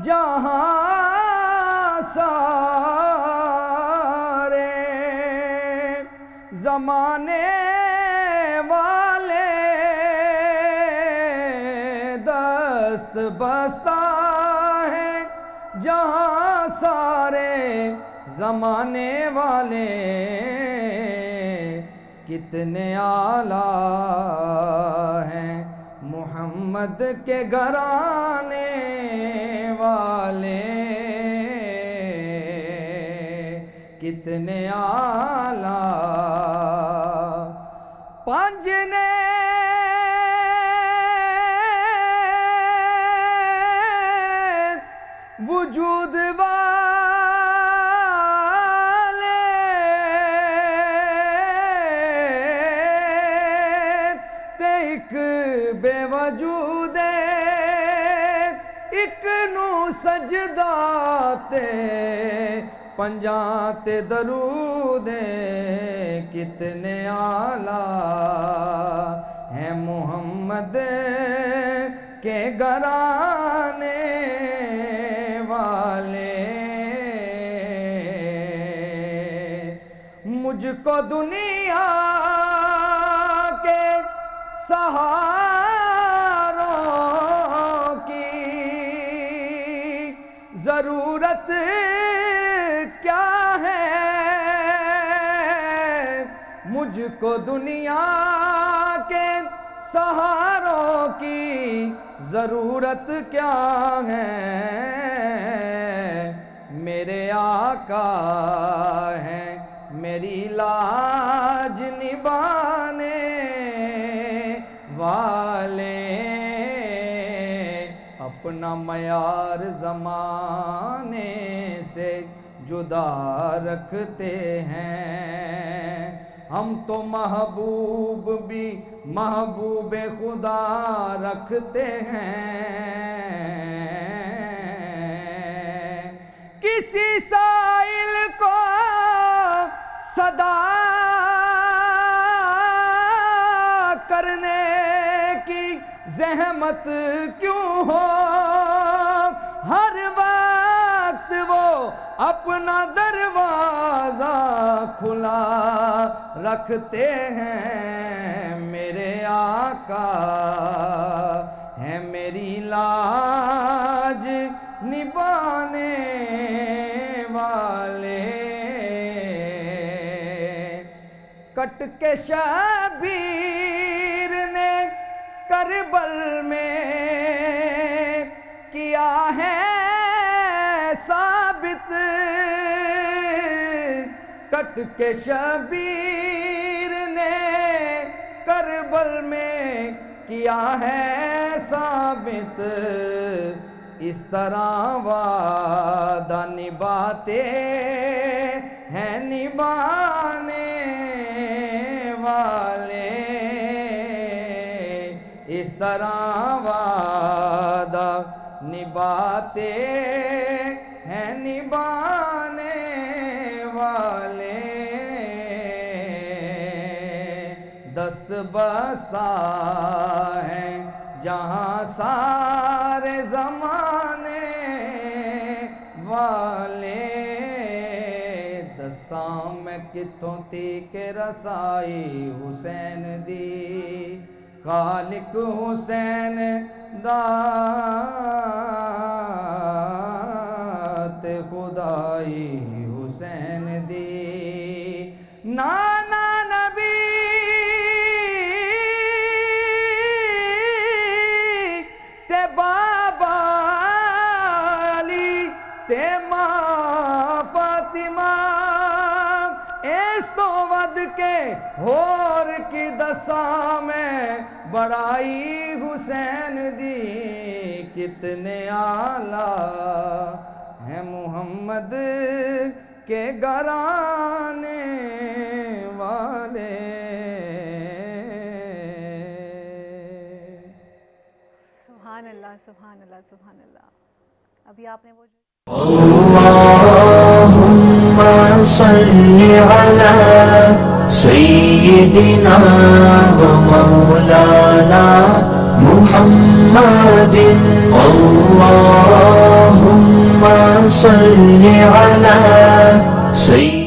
جہاں سارے زمانے والے، دست بستہ ہیں جہاں سارے زمانے والے، کتنے اعلیٰ ہیں محمد کے گھرانے والے، کتنے اعلیٰ پنجنے وجود والے، تے ایک بے وجود ایک نو سجدہ تے پنجاں تے درود، کتنے اعلیٰ ہیں محمد کے گھرانے والے، مجھ کو دنیا کے سہاروں کی ضرورت کیا ہے، مجھ کو دنیا کے سہاروں کی ضرورت کیا ہے، میرے آقا ہیں میری لاج نبھانے والے، اپنا معیار زمانے سے جدا رکھتے ہیں، ہم تو محبوب بھی محبوب خدا رکھتے ہیں، کسی سائل کو صدا کرنے کی زحمت کیوں ہو، ہر وقت وہ اپنا دروازہ کھلا رکھتے ہیں، میرے آقا ہیں میری لاج نبھانے والے، کٹ کے شبیر نے کربل میں کیا ہے ثابت، کٹ کے شبیر نے کربل میں کیا ہے ثابت، اس طرح وعدہ نبھاتے ہیں نبھانے والے، اس طرح وعدہ نبھاتے ہیں نبھانے والے، دست بستہ ہیں جہاں سارے زمانے والے، دساں میں کتوں تھی کہ رسائی حسین دی، خالق حسین دات خدائی حسین دی، نانا نبی تے بابا علی تے ماں فاطمہ، اس تو ود کے ہور کی دساں میں بڑائی حسین دی، کتنے آلہ ہیں محمد کے گھرانے والے۔ سبحان اللہ سبحان اللہ سبحان اللہ۔ ابھی آپ نے وہ اللہم صلی علی سیدنا و مولانا محمد، اللہم صلی علی سیدنا